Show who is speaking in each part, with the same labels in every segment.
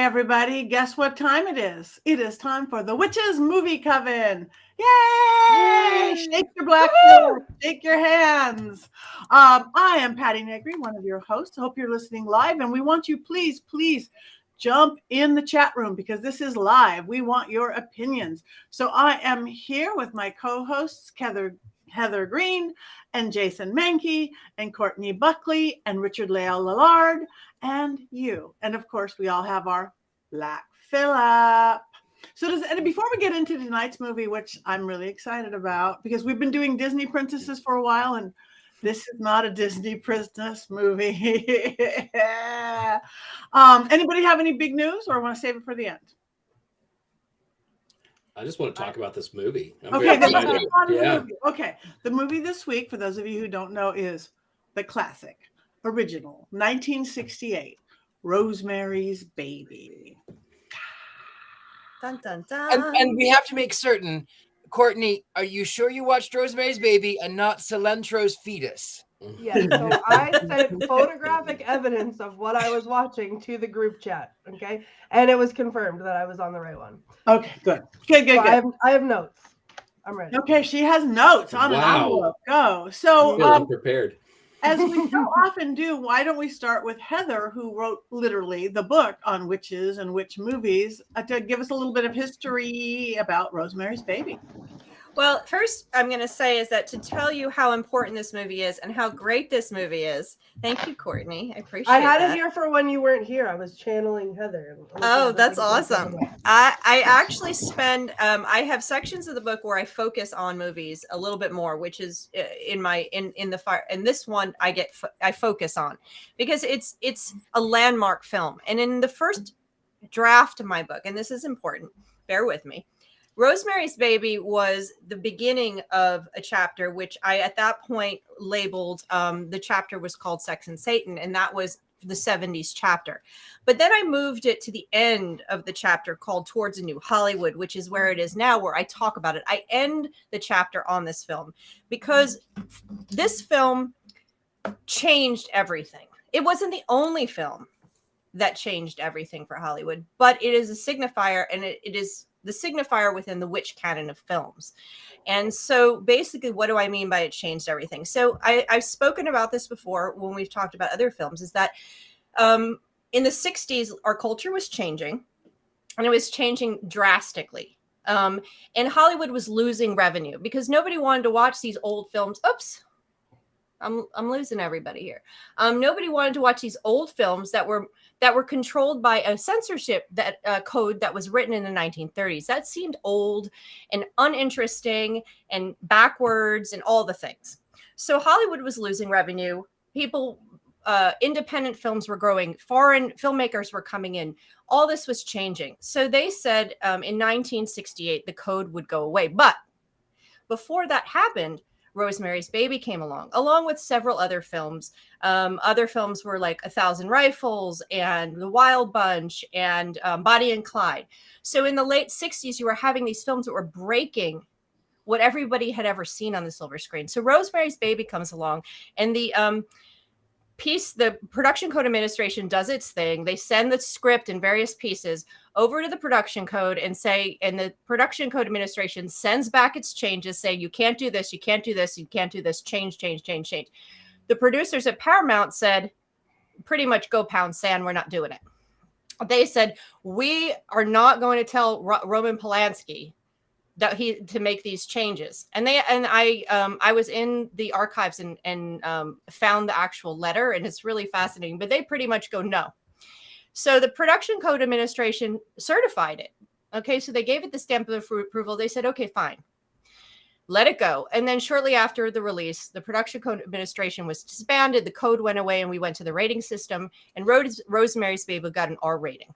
Speaker 1: everybody. Guess what time it is? It is time for the Witches Movie Coven. Yay! Shake your black hair, shake your hands. I am Patti Negri, one of your hosts. Hope you're listening live, and we want you, please jump in the chat room because this is live. We want your opinions. So I am here with my co-hosts, Heather Greene and Jason Mankey and Courtney Buckley and Richard-Lael Lillard and you. And of course, we all have our Black Phillip. So before we get into tonight's movie, which I'm really excited about because we've been doing Disney princesses for a while and this is not a Disney princess movie. Anybody have any big news or want to save it for the end?
Speaker 2: I just want to talk about this movie.
Speaker 1: Okay, the movie this week, for those of you who don't know, is the classic, original, 1968, Rosemary's Baby.
Speaker 3: Dun, dun, dun.
Speaker 4: And we have to make certain, Courtney, are you sure you watched Rosemary's Baby and not Cilantro's Fetus?
Speaker 3: Yes, so I sent photographic evidence of what I was watching to the group chat, okay? And it was confirmed that I was on the right one.
Speaker 1: Okay, good.
Speaker 3: I have notes. I'm ready.
Speaker 1: Okay, she has notes on an envelope. Go. So,
Speaker 2: I'm prepared.
Speaker 1: As we so often do, why don't we start with Heather, who wrote literally the book on witches and witch movies, to give us a little bit of history about Rosemary's Baby.
Speaker 5: Well, first I'm going to say is that to tell you how important this movie is and how great this movie is. Thank you, Courtney. I appreciate it.
Speaker 3: I had it here for when you weren't here. I was channeling Heather.
Speaker 5: Oh, that's awesome. I actually spend, I have sections of the book where I focus on movies a little bit more, which is in the fire. And this one I focus on because it's a landmark film. And in the first draft of my book, and this is important, bear with me. Rosemary's Baby was the beginning of a chapter, which I, at that point, labeled, the chapter was called Sex and Satan, and that was the 70s chapter. But then I moved it to the end of the chapter called Towards a New Hollywood, which is where it is now, where I talk about it. I end the chapter on this film because this film changed everything. It wasn't the only film that changed everything for Hollywood, but it is a signifier, and it is the signifier within the witch canon of films. And so basically, what do I mean by it changed everything? So I've spoken about this before when we've talked about other films, is that in the 60s, our culture was changing, and it was changing drastically. And Hollywood was losing revenue because nobody wanted to watch these old films. Oops, I'm losing everybody here. Nobody wanted to watch these old films that were controlled by a censorship code that was written in the 1930s. That seemed old and uninteresting and backwards and all the things. So Hollywood was losing revenue. Independent films were growing. Foreign filmmakers were coming in. All this was changing. So they said in 1968, the code would go away. But before that happened, Rosemary's Baby came along with several other films. Other films were like 1,000 Rifles and The Wild Bunch and Bonnie and Clyde. So in the late 60s, you were having these films that were breaking what everybody had ever seen on the silver screen. So Rosemary's Baby comes along, and the production code administration does its thing. They send the script in various pieces over to the production code and the production code administration sends back its changes saying, you can't do this, you can't do this, you can't do this, change. The producers at Paramount said, pretty much go pound sand, we're not doing it. They said, we are not going to tell Roman Polanski to make these changes. And I was in the archives and found the actual letter, and it's really fascinating, but they pretty much go, no. So the production code administration certified it. Okay, so they gave it the stamp of approval. They said, okay, fine, let it go. And then shortly after the release, the production code administration was disbanded. The code went away, and we went to the rating system, and Rosemary's Baby got an R rating.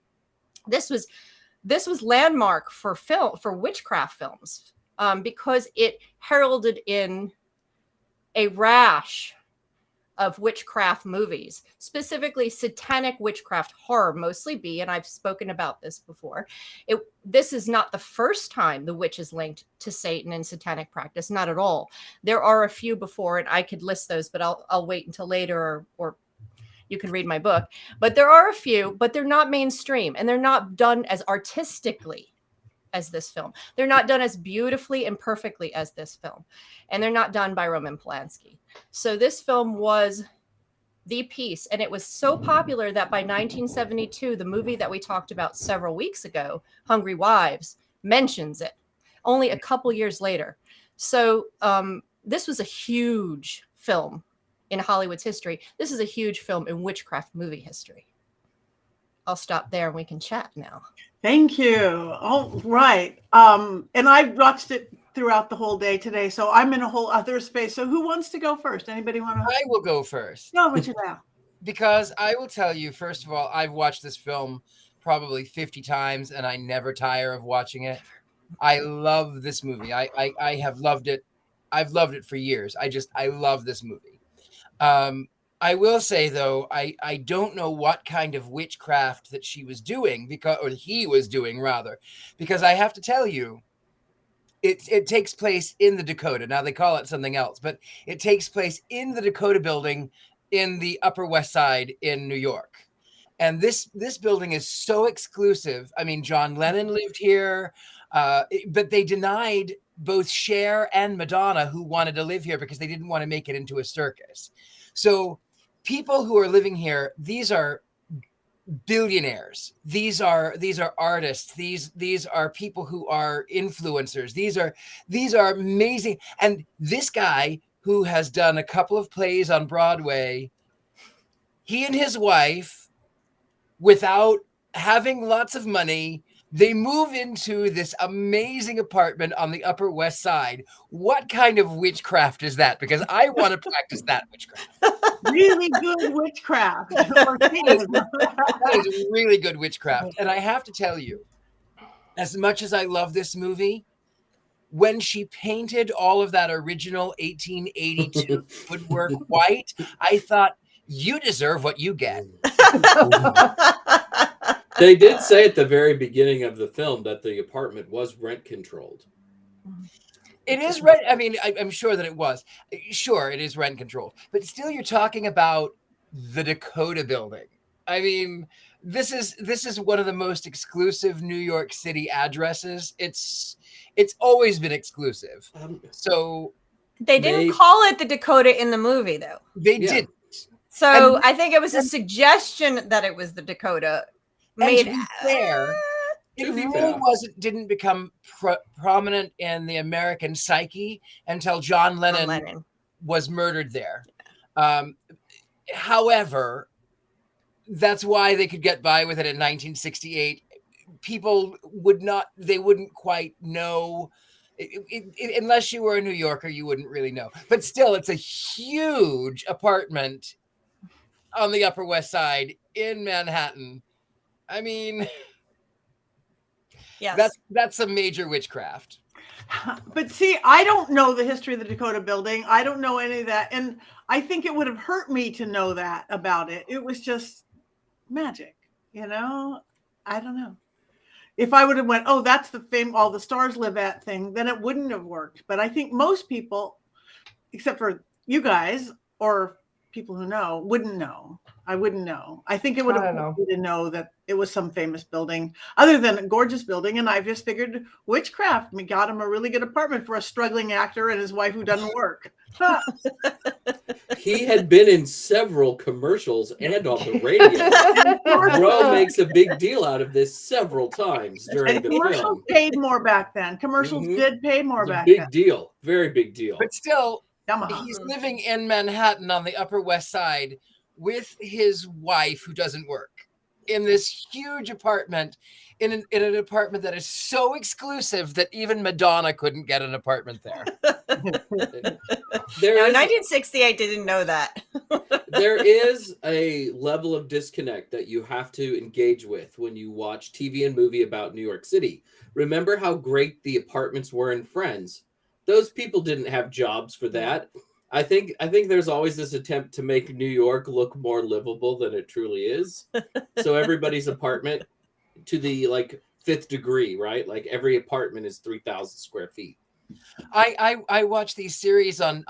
Speaker 5: This was landmark for witchcraft films because it heralded in a rash of witchcraft movies, specifically satanic witchcraft horror, mostly B, and I've spoken about this before. This is not the first time the witch is linked to Satan and satanic practice, not at all. There are a few before, and I could list those, but I'll wait until later or you can read my book. But there are a few, but they're not mainstream, and they're not done as artistically as this film. They're not done as beautifully and perfectly as this film. And they're not done by Roman Polanski. So this film was the piece, and it was so popular that by 1972, the movie that we talked about several weeks ago, Hungry Wives, mentions it only a couple years later. So this was a huge film in Hollywood's history. This is a huge film in witchcraft movie history. I'll stop there and we can chat now.
Speaker 1: Thank you. All right. And I watched it throughout the whole day today, so I'm in a whole other space. So who wants to go first? Anybody want to?
Speaker 4: I will go first.
Speaker 1: No, but you now.
Speaker 4: Because I will tell you, first of all, I've watched this film probably 50 times and I never tire of watching it. I love this movie. I have loved it. I've loved it for years. I love this movie. I will say, though, I don't know what kind of witchcraft that she was doing, or he was doing, rather, because I have to tell you, it takes place in the Dakota. Now, they call it something else, but it takes place in the Dakota building in the Upper West Side in New York. And this building is so exclusive. I mean, John Lennon lived here, but they denied both Cher and Madonna, who wanted to live here, because they didn't want to make it into a circus. So people who are living here, these are billionaires. These are artists. These are people who are influencers. These are amazing. And this guy who has done a couple of plays on Broadway, he and his wife, without having lots of money, they move into this amazing apartment on the Upper West Side. What kind of witchcraft is that? Because I want to practice that witchcraft.
Speaker 1: Really good witchcraft.
Speaker 4: That is really good witchcraft. And I have to tell you, as much as I love this movie, when she painted all of that original 1882 woodwork white, I thought, you deserve what you get.
Speaker 2: They did say at the very beginning of the film that the apartment was rent controlled.
Speaker 4: It is rent. I mean, I'm sure that it was. Sure, it is rent controlled. But still, you're talking about the Dakota building. I mean, this is one of the most exclusive New York City addresses. It's always been exclusive. So
Speaker 5: They didn't call it the Dakota in the movie, though.
Speaker 4: They didn't.
Speaker 5: So I think it was a suggestion that it was the Dakota.
Speaker 4: Made fair. It really didn't become prominent in the American psyche until John Lennon was murdered there. However, that's why they could get by with it in 1968. People wouldn't quite know. Unless you were a New Yorker, you wouldn't really know. But still, it's a huge apartment on the Upper West Side in Manhattan. I mean, yes, that's some major witchcraft.
Speaker 1: But see, I don't know the history of the Dakota building. I don't know any of that. And I think it would have hurt me to know that about it. It was just magic, you know? I don't know. If I would have went, oh, that's the fame all the stars live at thing, then it wouldn't have worked. But I think most people, except for you guys or people who know, wouldn't know. I wouldn't know. I think it would have helped me to know that it was some famous building other than a gorgeous building. And I just figured witchcraft. We got him a really good apartment for a struggling actor and his wife who doesn't work.
Speaker 2: He had been in several commercials and on the radio. Ro makes a big deal out of this several times during the film.
Speaker 1: Commercials paid more back then. Commercials did pay more back
Speaker 2: then.
Speaker 1: Big
Speaker 2: deal. Very big deal.
Speaker 4: But still, he's living in Manhattan on the Upper West Side with his wife who doesn't work in this huge apartment, in an apartment that is so exclusive that even Madonna couldn't get an apartment there.
Speaker 5: No, 1968 didn't know that.
Speaker 2: There is a level of disconnect that you have to engage with when you watch TV and movie about New York City. Remember how great the apartments were in Friends? Those people didn't have jobs for that. I think there's always this attempt to make New York look more livable than it truly is. So everybody's apartment to the fifth degree, right? Like every apartment is 3,000 square feet.
Speaker 4: I watch these series on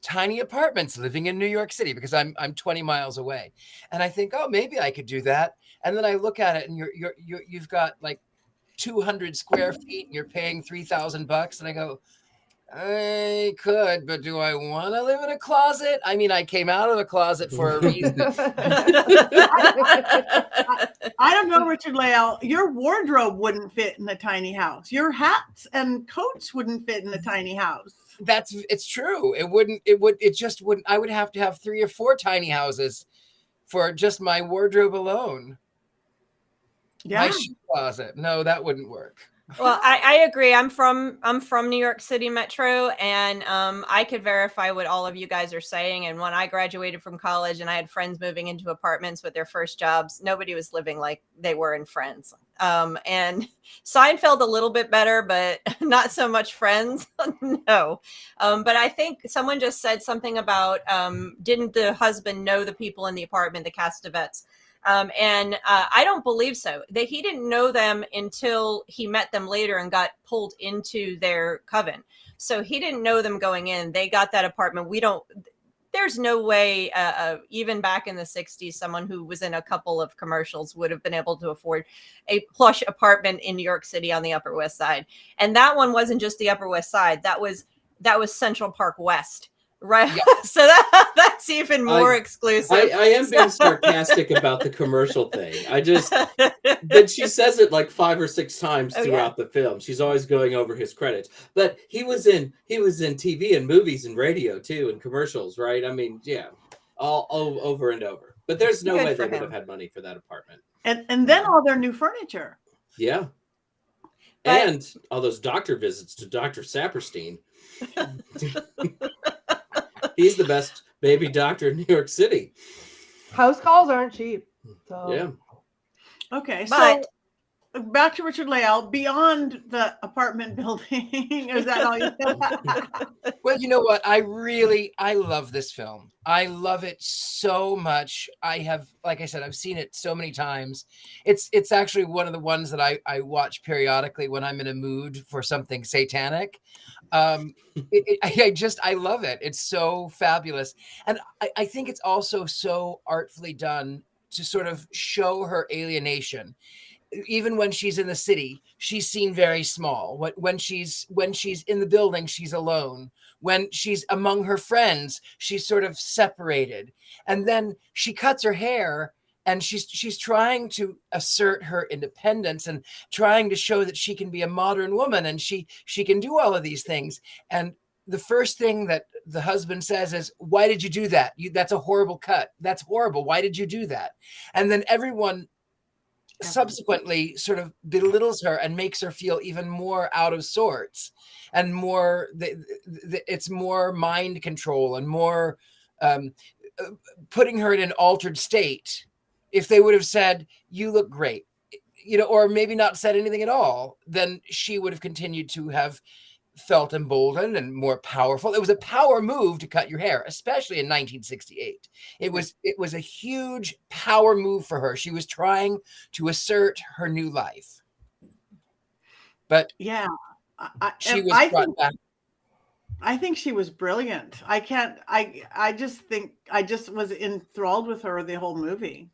Speaker 4: tiny apartments living in New York City because I'm 20 miles away, and I think, oh, maybe I could do that. And then I look at it, and you've got like 200 square feet, and you're paying $3,000, and I go, I could, but do I want to live in a closet? I mean, I came out of a closet for a reason.
Speaker 1: I don't know, Richard-Lael, your wardrobe wouldn't fit in the tiny house. Your hats and coats wouldn't fit in the tiny house.
Speaker 4: It's true. It just wouldn't. I would have to have 3 or 4 tiny houses for just my wardrobe alone.
Speaker 1: Yeah.
Speaker 4: My shoe closet. No, that wouldn't work.
Speaker 5: Well, I agree. I'm from New York City Metro, and I could verify what all of you guys are saying. And when I graduated from college and I had friends moving into apartments with their first jobs, nobody was living like they were in Friends. And Seinfeld a little bit better, but not so much Friends. No. But I think someone just said something about didn't the husband know the people in the apartment, the Castevets? And I don't believe so. He didn't know them until he met them later and got pulled into their coven. So he didn't know them going in. They got that apartment. There's no way, even back in the 60s, someone who was in a couple of commercials would have been able to afford a plush apartment in New York City on the Upper West Side. And that one wasn't just the Upper West Side. That was Central Park West. Right. Yeah. So that's even more exclusive.
Speaker 2: I am being sarcastic about the commercial thing. But she says it like 5 or 6 times throughout the film. She's always going over his credits. But he was in TV and movies and radio too, and commercials, right? I mean, yeah, all over and over. But there's no way they would have had money for that apartment.
Speaker 1: And then all their new furniture.
Speaker 2: Yeah. And all those doctor visits to Dr. Saperstein. He's the best baby doctor in New York City.
Speaker 3: House calls aren't cheap. So.
Speaker 2: Yeah.
Speaker 1: Okay, so back to Richard-Lael, beyond the apartment building. Is that all you said?
Speaker 4: Well, you know what? I love this film. I love it so much. Like I said, I've seen it so many times. It's actually one of the ones that I watch periodically when I'm in a mood for something satanic. I love it. It's so fabulous. And I think it's also so artfully done to sort of show her alienation. Even when she's in the city, she's seen very small. When she's in the building, she's alone. When she's among her friends, she's sort of separated. And then she cuts her hair, and she's trying to assert her independence and trying to show that she can be a modern woman, and she can do all of these things. And the first thing that the husband says is, "Why did you do that? That's a horrible cut. That's horrible. Why did you do that?" And then everyone subsequently sort of belittles her and makes her feel even more out of sorts, and more it's more mind control and more putting her in an altered state. If they would have said, "You look great," or maybe not said anything at all, then she would have continued to have felt emboldened and more powerful. It was a power move to cut your hair, especially in 1968. It was a huge power move for her. She was trying to assert her new life. But
Speaker 1: yeah,
Speaker 4: she was brought back.
Speaker 1: I think she was brilliant. I just was enthralled with her the whole movie.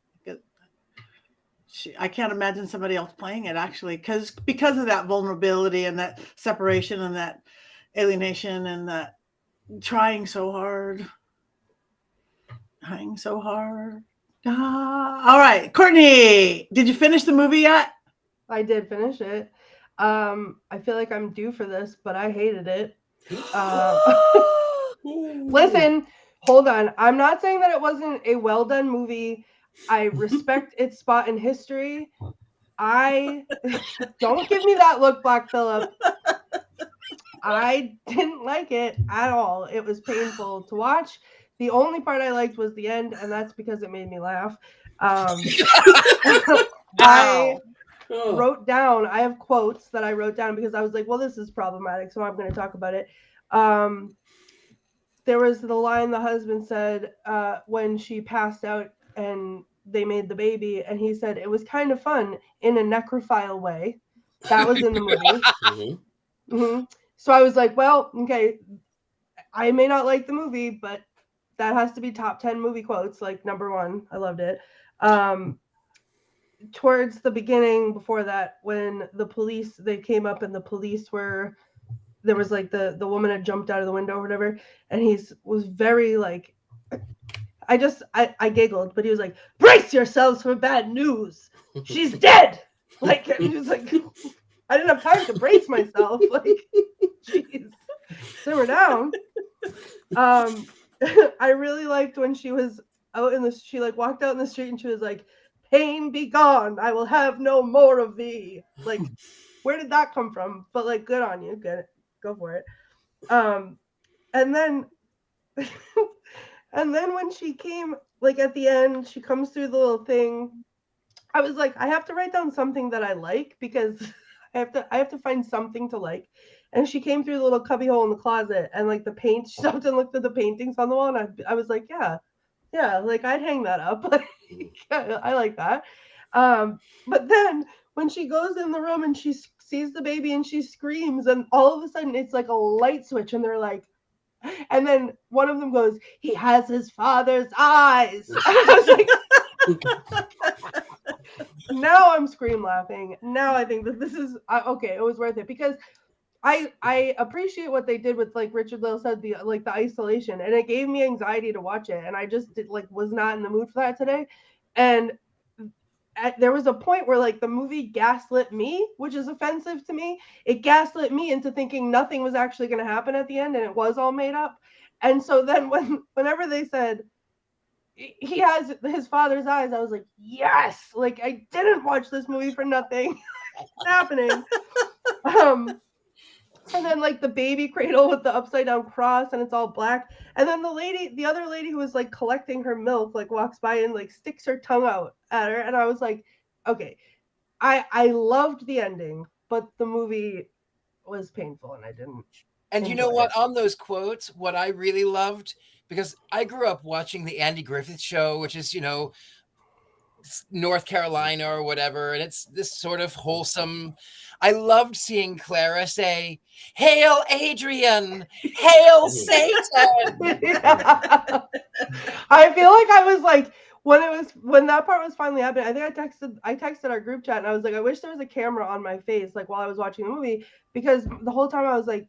Speaker 1: I can't imagine somebody else playing it, actually, because of that vulnerability and that separation and that alienation and that trying so hard. All right, Courtney, did you finish the movie yet?
Speaker 3: I did finish it. I feel like I'm due for this, but I hated it. Listen, hold on. I'm not saying that it wasn't a well done movie. I respect its spot in history. Don't give me that look, Black Phillip. I didn't like it at all. It was painful to watch. The only part I liked was the end, and that's because it made me laugh. I wrote down, I have quotes that I wrote down because I was like, well, this is problematic, so I'm going to talk about it. There was the line the husband said when she passed out and they made the baby, and he said it was kind of fun in a necrophile way. That was in the movie. Mm-hmm. So I was like, well, okay, I may not like the movie, but that has to be top 10 movie quotes, like number one. I loved it. Towards the beginning, before that, when the police, they came up and the police were, there was like the woman had jumped out of the window or whatever, and was very like, I giggled, but he was like, brace yourselves for bad news. She's dead. Like, and he was like, I didn't have time to brace myself. Like, jeez, simmer down. I really liked when she was out she like walked out in the street and she was like, pain be gone, I will have no more of thee. Like, where did that come from? But like, good on you, get it, go for it. And then and then when she came, like at the end, she comes through the little thing. I was like, I have to write down something that I like, because I have to find something to like. And she came through the little cubby hole in the closet, and like the paint, she stopped and looked at the paintings on the wall, and I was like, yeah, like I'd hang that up. Like, yeah, I like that. But then when she goes in the room and she sees the baby and she screams, and all of a sudden it's like a light switch, and they're like, and then one of them goes, he has his father's eyes. And I was like, now I'm scream laughing. Now I think that this is okay. It was worth it, because I appreciate what they did with, like Richard-Lael said, the isolation, and it gave me anxiety to watch it, and I just was not in the mood for that today. And there was a point where like the movie gaslit me, which is offensive to me. It gaslit me into thinking nothing was actually going to happen at the end, and it was all made up. And so then whenever they said he has his father's eyes, I was like, yes, like I didn't watch this movie for nothing. It's happening. And then like the baby cradle with the upside down cross, and it's all black. And then the other lady who was like collecting her milk, like walks by and like sticks her tongue out at her. And I was like, okay, I loved the ending, but the movie was painful and I didn't.
Speaker 4: And you know what? On those quotes, what I really loved, because I grew up watching the Andy Griffith Show, which is, North Carolina or whatever, and it's this sort of wholesome. I loved seeing Clara say, "Hail Adrian, hail Satan."
Speaker 3: Yeah. I feel like I was like, when that part was finally happening, I think I texted our group chat, and I was like, I wish there was a camera on my face, like while I was watching the movie, because the whole time I was like,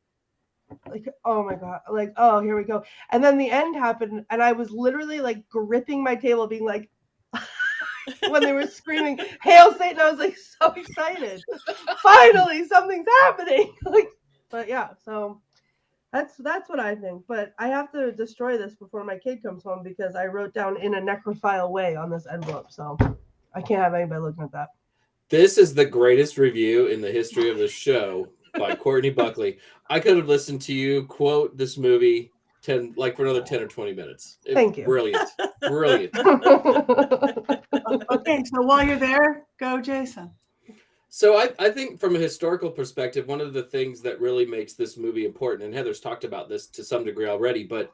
Speaker 3: oh my god, like, oh, here we go. And then the end happened, and I was literally like gripping my table, being like, when they were screaming "Hail Satan," I was like so excited. Finally, something's happening. But yeah, so that's what I think. But I have to destroy this before my kid comes home, because I wrote down "in a necrophile way" on this envelope, so I can't have anybody looking at that.
Speaker 2: This is the greatest review in the history of the show by Courtney Buckley. I could have listened to you quote this movie for another 10 or 20 minutes.
Speaker 3: Thank you.
Speaker 2: Brilliant.
Speaker 1: Okay, so while you're there, go Jason.
Speaker 2: So I think from a historical perspective, one of the things that really makes this movie important, and Heather's talked about this to some degree already, but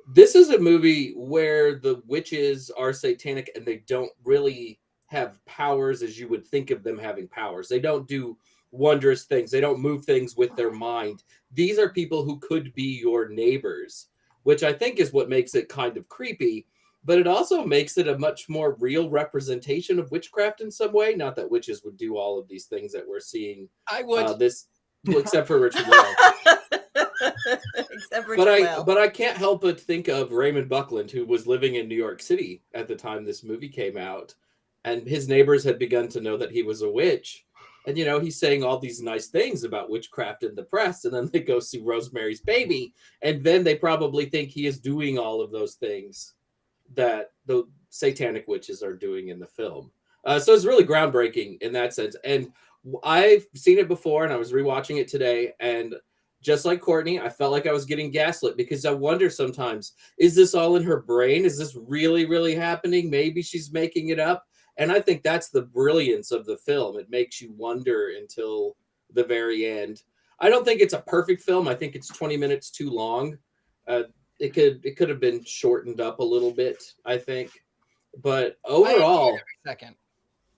Speaker 2: this is a movie where the witches are satanic and they don't really have powers as you would think of them having powers. They don't do wondrous things. They don't move things with their mind. These are people who could be your neighbors, which I think is what makes it kind of creepy, but it also makes it a much more real representation of witchcraft in some way. Not that witches would do all of these things that we're seeing.
Speaker 4: I would.
Speaker 2: Except for Richard-Lael.
Speaker 5: Except Richard-Lael.
Speaker 2: But I can't help but think of Raymond Buckland, who was living in New York City at the time this movie came out, and his neighbors had begun to know that he was a witch. And, he's saying all these nice things about witchcraft in the press, and then they go see Rosemary's Baby, and then they probably think he is doing all of those things that the satanic witches are doing in the film. So it's really groundbreaking in that sense. And I've seen it before, and I was rewatching it today, and just like Courtney, I felt like I was getting gaslit, because I wonder sometimes, is this all in her brain? Is this really, really happening? Maybe she's making it up. And I think that's the brilliance of the film. It makes you wonder until the very end. I don't think it's a perfect film. I think it's 20 minutes too long. It could have been shortened up a little bit, I think. But overall,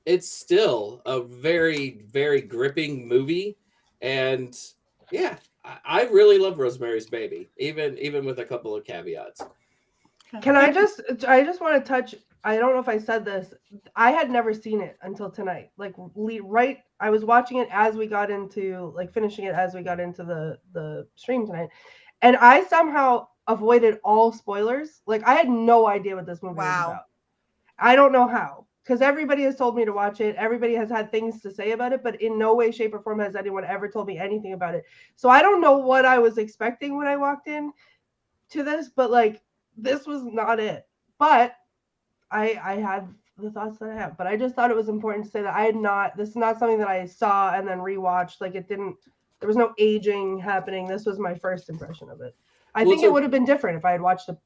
Speaker 2: it's still a very, very gripping movie. And Yeah, I really love Rosemary's Baby, even with a couple of caveats.
Speaker 3: Can I just want to touch, I don't know if I said this. I had never seen it until tonight. Like I was watching it as we got into, like, finishing it as we got into the stream tonight. And I somehow avoided all spoilers. Like, I had no idea what this movie was about. I don't know how, because everybody has told me to watch it. Everybody has had things to say about it, but in no way, shape, or form has anyone ever told me anything about it. So I don't know what I was expecting when I walked in to this, but like, this was not it. But I had the thoughts that I have. But I just thought it was important to say that this is not something that I saw and then rewatched. Like, there was no aging happening. This was my first impression of it. I think it would have been different if I had watched it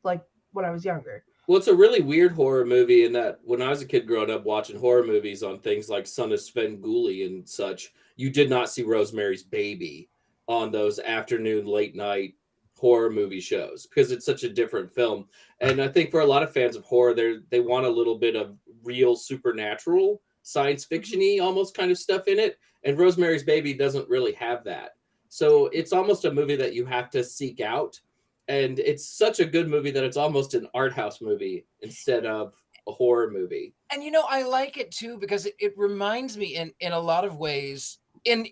Speaker 3: like when I was younger.
Speaker 2: Well, it's a really weird horror movie in that when I was a kid growing up watching horror movies on things like Son of Svengoolie and such, you did not see Rosemary's Baby on those afternoon, late night horror movie shows because it's such a different film. And I think for a lot of fans of horror, they want a little bit of real supernatural, science fiction-y almost kind of stuff in it. And Rosemary's Baby doesn't really have that. So it's almost a movie that you have to seek out. And it's such a good movie that it's almost an art house movie instead of a horror movie.
Speaker 4: And I like it too because it reminds me in a lot of ways, in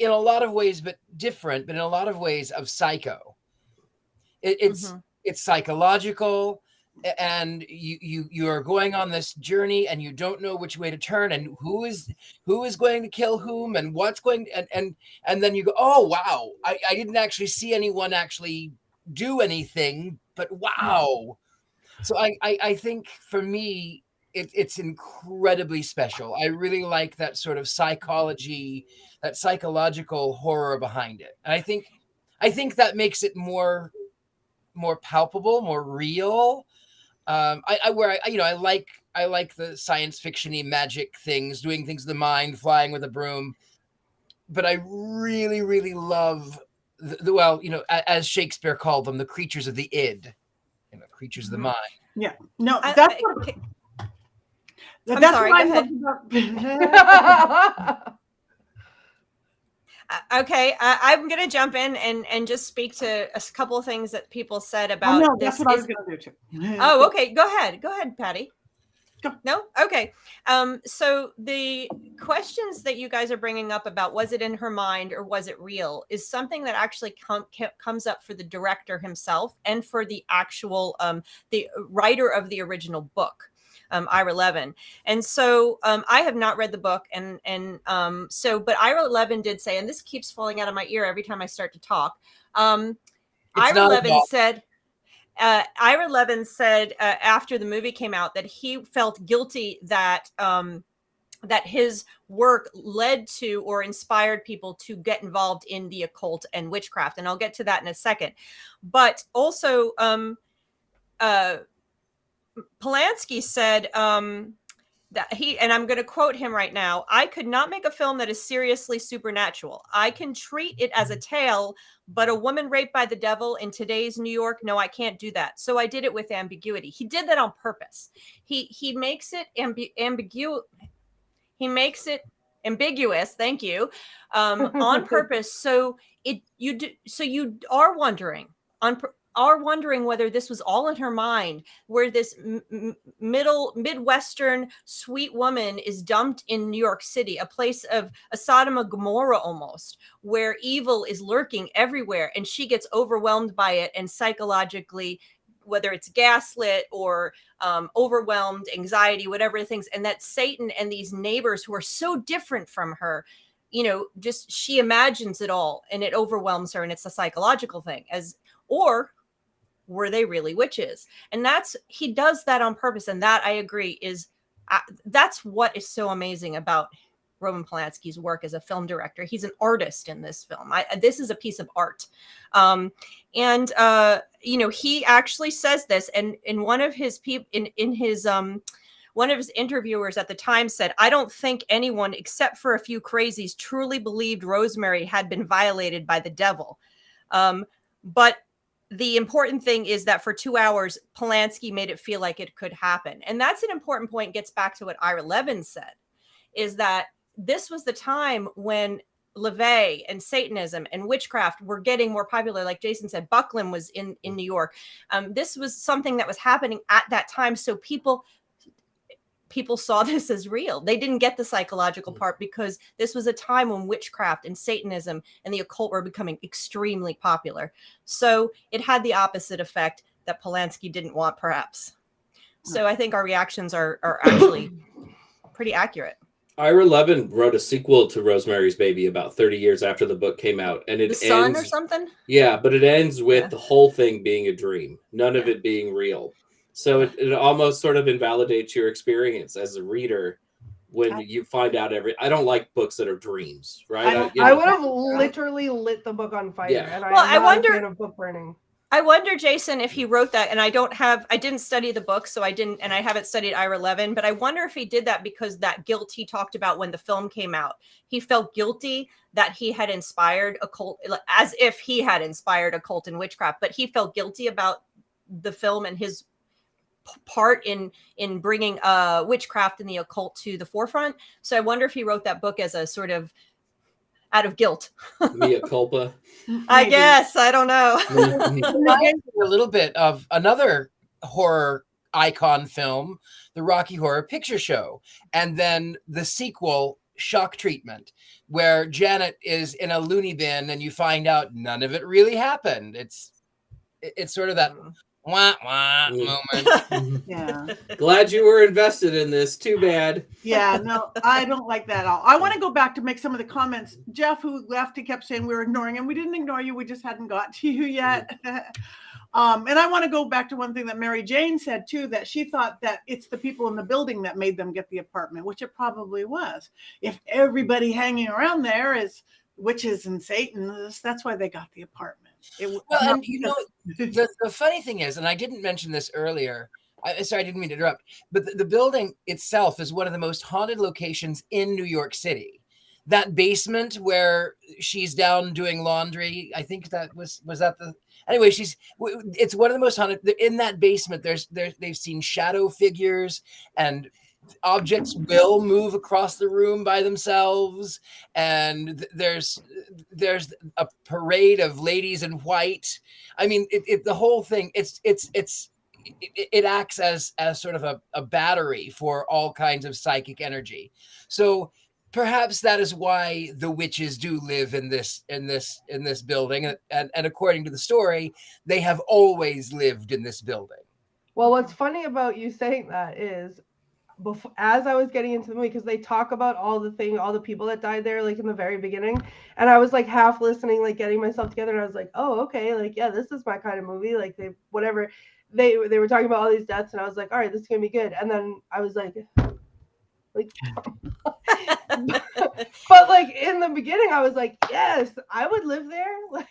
Speaker 4: a lot of ways, but different, but in a lot of ways of Psycho. It's psychological, and you are going on this journey, and you don't know which way to turn, and who is going to kill whom, and what's going, and then you go, oh wow, I didn't actually see anyone actually do anything, but wow. So I think for me it's incredibly special. I really like that sort of psychology, that psychological horror behind it. And I think that makes it more palpable, more real. I like the science fiction-y magic things, doing things with the mind, flying with a broom. But I really, really love as Shakespeare called them, the creatures of the id, creatures of the mind.
Speaker 1: Yeah, no,
Speaker 5: I'm sorry. Go ahead. Okay, I'm going to jump in and just speak to a couple of things that people said about
Speaker 1: no,
Speaker 5: this.
Speaker 1: that's what I was going to do too.
Speaker 5: Oh, okay. Go ahead, Patty. No? Okay. So the questions that you guys are bringing up about was it in her mind or was it real is something that actually comes up for the director himself and for the actual the writer of the original book, Ira Levin. And so I have not read the book, but Ira Levin did say, and this keeps falling out of my ear every time I start to talk. Ira Levin said after the movie came out that he felt guilty that that his work led to or inspired people to get involved in the occult and witchcraft. And I'll get to that in a second. But also, Polanski said that and I'm going to quote him right now, I could not make a film that is seriously supernatural. I can treat it as a tale, but a woman raped by the devil in today's New York, no, I can't do that. So I did it with ambiguity. He did that on purpose. He makes it ambiguous. Thank you. On purpose. So you are wondering whether this was all in her mind, where this Midwestern sweet woman is dumped in New York City, a place of a Sodom and Gomorrah almost, where evil is lurking everywhere, and she gets overwhelmed by it and psychologically, whether it's gaslit or overwhelmed, anxiety, whatever the things, and that Satan and these neighbors who are so different from her, just she imagines it all and it overwhelms her, and it's a psychological thing. Or were they really witches? And he does that on purpose. And that, I agree, that's what is so amazing about Roman Polanski's work as a film director. He's an artist in this film. This is a piece of art. He actually says this, and in one of his one of his interviewers at the time said, I don't think anyone except for a few crazies truly believed Rosemary had been violated by the devil. But the important thing is that for 2 hours, Polanski made it feel like it could happen. And that's an important point. Gets back to what Ira Levin said, is that this was the time when LaVey and Satanism and witchcraft were getting more popular. Like Jason said, Buckland was in New York. This was something that was happening at that time. So people saw this as real. They didn't get the psychological part because this was a time when witchcraft and Satanism and the occult were becoming extremely popular. So it had the opposite effect that Polanski didn't want, perhaps. So I think our reactions are actually pretty accurate.
Speaker 2: Ira Levin wrote a sequel to Rosemary's Baby about 30 years after the book came out, and it
Speaker 5: The Sun
Speaker 2: ends
Speaker 5: or something?
Speaker 2: Yeah, but it ends with the whole thing being a dream, none of it being real. So it almost sort of invalidates your experience as a reader when you find out I don't like books that are dreams, right?
Speaker 3: I would have literally lit the book on fire.
Speaker 2: Yeah.
Speaker 3: And
Speaker 5: Well, I
Speaker 3: I'm not
Speaker 5: wonder-
Speaker 3: a fan of book burning.
Speaker 5: I wonder, Jason, if he wrote that, and I didn't study the book, so I haven't studied Ira Levin, but I wonder if he did that because that guilt he talked about when the film came out. He felt guilty that he had inspired occult, as if he had inspired occult and witchcraft, but he felt guilty about the film and his part in bringing witchcraft and the occult to the forefront. So I wonder if he wrote that book as a sort of out of guilt.
Speaker 2: Mea culpa.
Speaker 5: I guess. I don't know.
Speaker 4: A little bit of another horror icon film, the Rocky Horror Picture Show, and then the sequel, Shock Treatment, where Janet is in a loony bin and you find out none of it really happened. It's sort of that wah wah moment.
Speaker 1: Yeah.
Speaker 2: Glad you were invested in this. Too bad.
Speaker 1: Yeah, no, I don't like that at all. I want to go back to make some of the comments. Jeff, who left, he kept saying we were ignoring him. We didn't ignore you. We just hadn't got to you yet. And I want to go back to one thing that Mary Jane said too, that she thought that it's the people in the building that made them get the apartment, which it probably was. If everybody hanging around there is witches and Satanists, that's why they got the apartment.
Speaker 4: Well, and you know, the funny thing is, and I didn't mention this earlier, sorry, I didn't mean to interrupt, but the building itself is one of the most haunted locations in New York City. That basement where she's down doing laundry, I think that was that the, anyway, it's one of the most haunted. In that basement, they've seen shadow figures, and objects will move across the room by themselves, and there's a parade of ladies in white. I mean, the whole thing, it acts as sort of a battery for all kinds of psychic energy. So perhaps that is why the witches do live in this building, and according to the story, they have always lived in this building.
Speaker 3: Well, what's funny about you saying that is, before, as I was getting into the movie, because they talk about all the people that died there, like in the very beginning, and I was like half listening, like getting myself together, and I was like, oh, okay, like, yeah, this is my kind of movie, like they were talking about all these deaths, and I was like, all right, this is gonna be good. And then I was like but like in the beginning I was like, yes, I would live there. Like,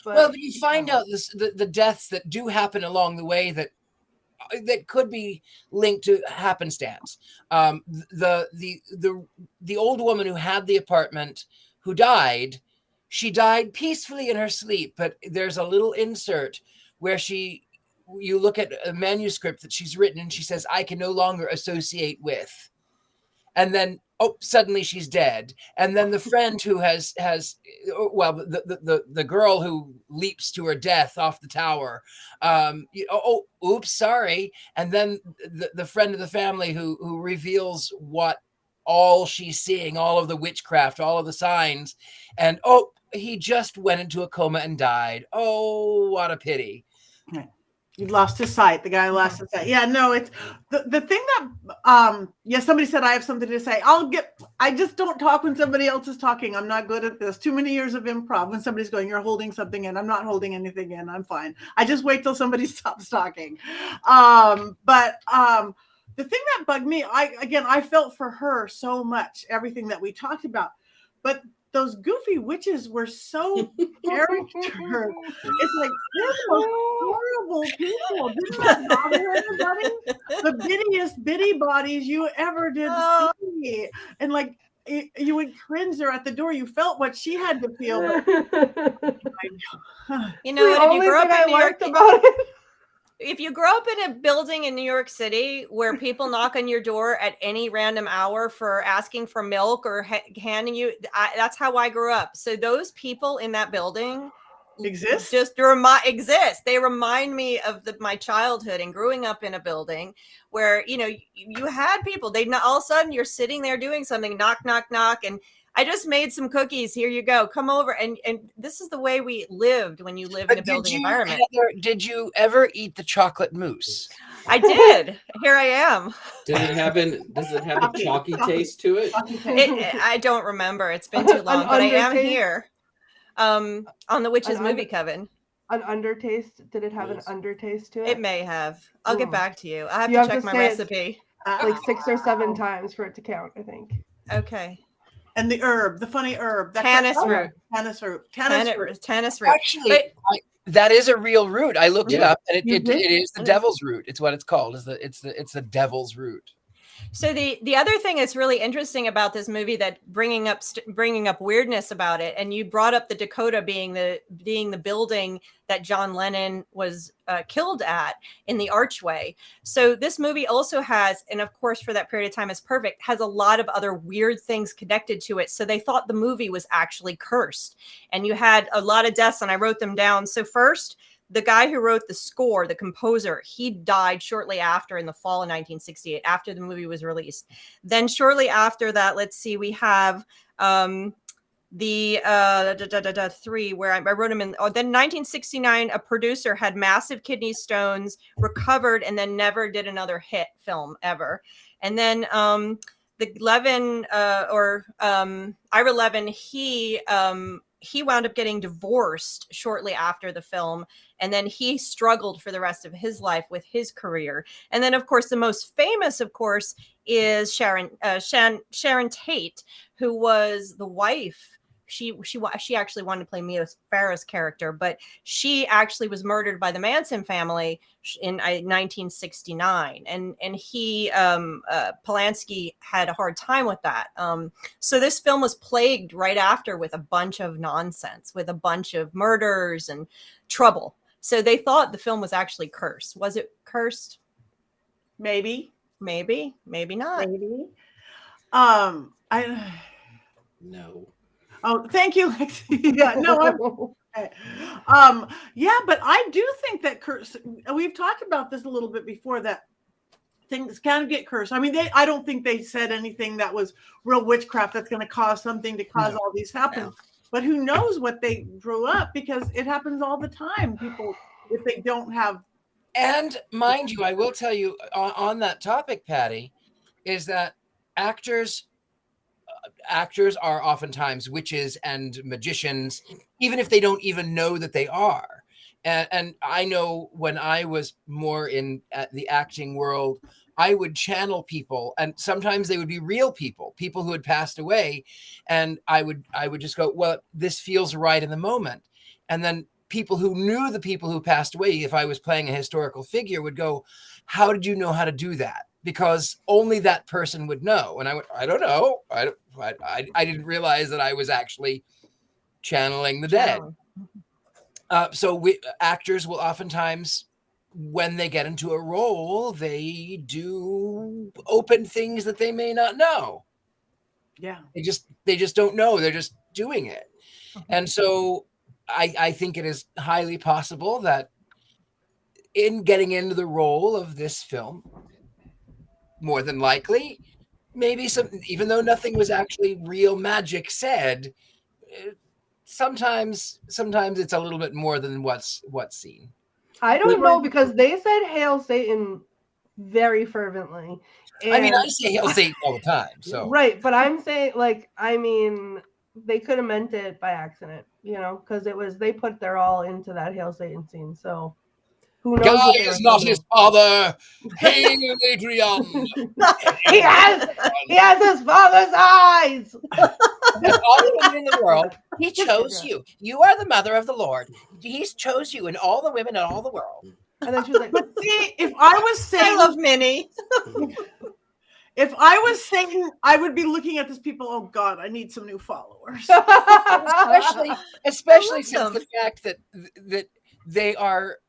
Speaker 4: but you find out the deaths that do happen along the way that could be linked to happenstance. The old woman who had the apartment, who died, she died peacefully in her sleep, but there's a little insert where you look at a manuscript that she's written, and she says, I can no longer associate with. And then, suddenly she's dead. And then the friend who the girl who leaps to her death off the tower, oops, sorry. And then the friend of the family who reveals what all she's seeing, all of the witchcraft, all of the signs. And, he just went into a coma and died. Oh, what a pity.
Speaker 1: He lost his sight. The guy lost his sight. Yeah, no, it's the thing that somebody said I have something to say. I just don't talk when somebody else is talking. I'm not good at this. Too many years of improv. When somebody's going, you're holding something in. I'm not holding anything in. I'm fine. I just wait till somebody stops talking. But the thing that bugged me, I felt for her so much, everything that we talked about. But those goofy witches were so character. It's like, they're the most horrible people. Didn't that bother everybody? The bittiest bitty bodies you ever did see. And like, you would cringe there at the door. You felt what she had to feel. But,
Speaker 5: you know, if you grew up in New York,
Speaker 3: about it.
Speaker 5: if you grow up in a building in New York City where people knock on your door at any random hour for asking for milk or handing you, that's how I grew up. So those people in that building
Speaker 1: Exist?
Speaker 5: exist. They remind me of my childhood and growing up in a building where, you know, you had people, all of a sudden you're sitting there doing something, knock, knock, knock. And I just made some cookies. Here you go. Come over. And this is the way we lived when you live in a building environment.
Speaker 4: Heather, did you ever eat the chocolate mousse?
Speaker 5: I did. Here I am.
Speaker 2: Does it have a chalky taste to it?
Speaker 5: I don't remember. It's been too long, but I am here on the Witches Movie Coven.
Speaker 3: An undertaste? Did it have an undertaste to it?
Speaker 5: It may have. I'll get back to you. I have
Speaker 3: You
Speaker 5: to
Speaker 3: have
Speaker 5: check
Speaker 3: to
Speaker 5: my
Speaker 3: say it
Speaker 5: recipe.
Speaker 3: like 6 or 7 times for it to count, I think.
Speaker 5: Okay.
Speaker 1: And the funny herb.
Speaker 5: Tannis root.
Speaker 1: Tannis root.
Speaker 4: Actually, that is a real root. I looked it up, and it is the devil's root. It's what it's called. It's the devil's root.
Speaker 5: So the other thing that's really interesting about this movie, that bringing up weirdness about it, and you brought up the Dakota being the building that John Lennon was killed at in the archway. So this movie also has, and of course for that period of time is perfect, has a lot of other weird things connected to it. So they thought the movie was actually cursed, and you had a lot of deaths, and I wrote them down. So first, the guy who wrote the score, the composer, he died shortly after, in the fall of 1968, after the movie was released. Then shortly after that, let's see, we have the 3 where I wrote them in. Then 1969, a producer had massive kidney stones, recovered, and then never did another hit film ever. And then the Levin Ira Levin, he wound up getting divorced shortly after the film, and then he struggled for the rest of his life with his career. And then, of course, the most famous, of course, is Sharon Tate, who was the wife. She actually wanted to play Mia Farrow's character, but she actually was murdered by the Manson family in 1969, and he Polanski had a hard time with that. So this film was plagued right after with a bunch of nonsense, with a bunch of murders and trouble. So they thought the film was actually cursed. Was it cursed?
Speaker 1: Maybe
Speaker 5: not.
Speaker 1: Maybe.
Speaker 2: No.
Speaker 1: Oh, thank you, Lexi. Yeah, no, yeah, but I do think that curse. We've talked about this a little bit before, that things can get cursed. I mean, I don't think they said anything that was real witchcraft that's going to cause something to cause all these happen. No. But who knows what they drew up, because it happens all the time. People, if they don't have.
Speaker 4: And mind you, I will tell you on that topic, Patty, is that actors are oftentimes witches and magicians, even if they don't even know that they are. And I know when I was more in the acting world, I would channel people, and sometimes they would be real people who had passed away. And I would just go, well, this feels right in the moment. And then people who knew the people who passed away, if I was playing a historical figure, would go, how did you know how to do that? Because only that person would know. And I went, I don't know. I didn't realize that I was actually channeling the dead. So actors will oftentimes, when they get into a role, they do open things that they may not know.
Speaker 1: Yeah.
Speaker 4: They just don't know. They're just doing it. And so I think it is highly possible that in getting into the role of this film, more than likely, maybe even though nothing was actually real magic said, sometimes it's a little bit more than what's seen.
Speaker 3: I don't know, because they said Hail Satan very fervently.
Speaker 4: I mean, I say Hail Satan all the time. So
Speaker 3: right, but I'm saying, they could have meant it by accident, because they put their all into that Hail Satan scene. So who knows?
Speaker 4: Guy is not his father. Hail Adrian.
Speaker 3: he has his father's eyes.
Speaker 4: And all the women in the world, he chose you. You are the mother of the Lord. He's chose you, and all the women in all the world.
Speaker 3: And then she was like,
Speaker 1: but see, if I was Satan,
Speaker 5: I love Minnie.
Speaker 1: If I was Satan, I would be looking at these people. Oh God, I need some new followers.
Speaker 4: especially since the fact that they are.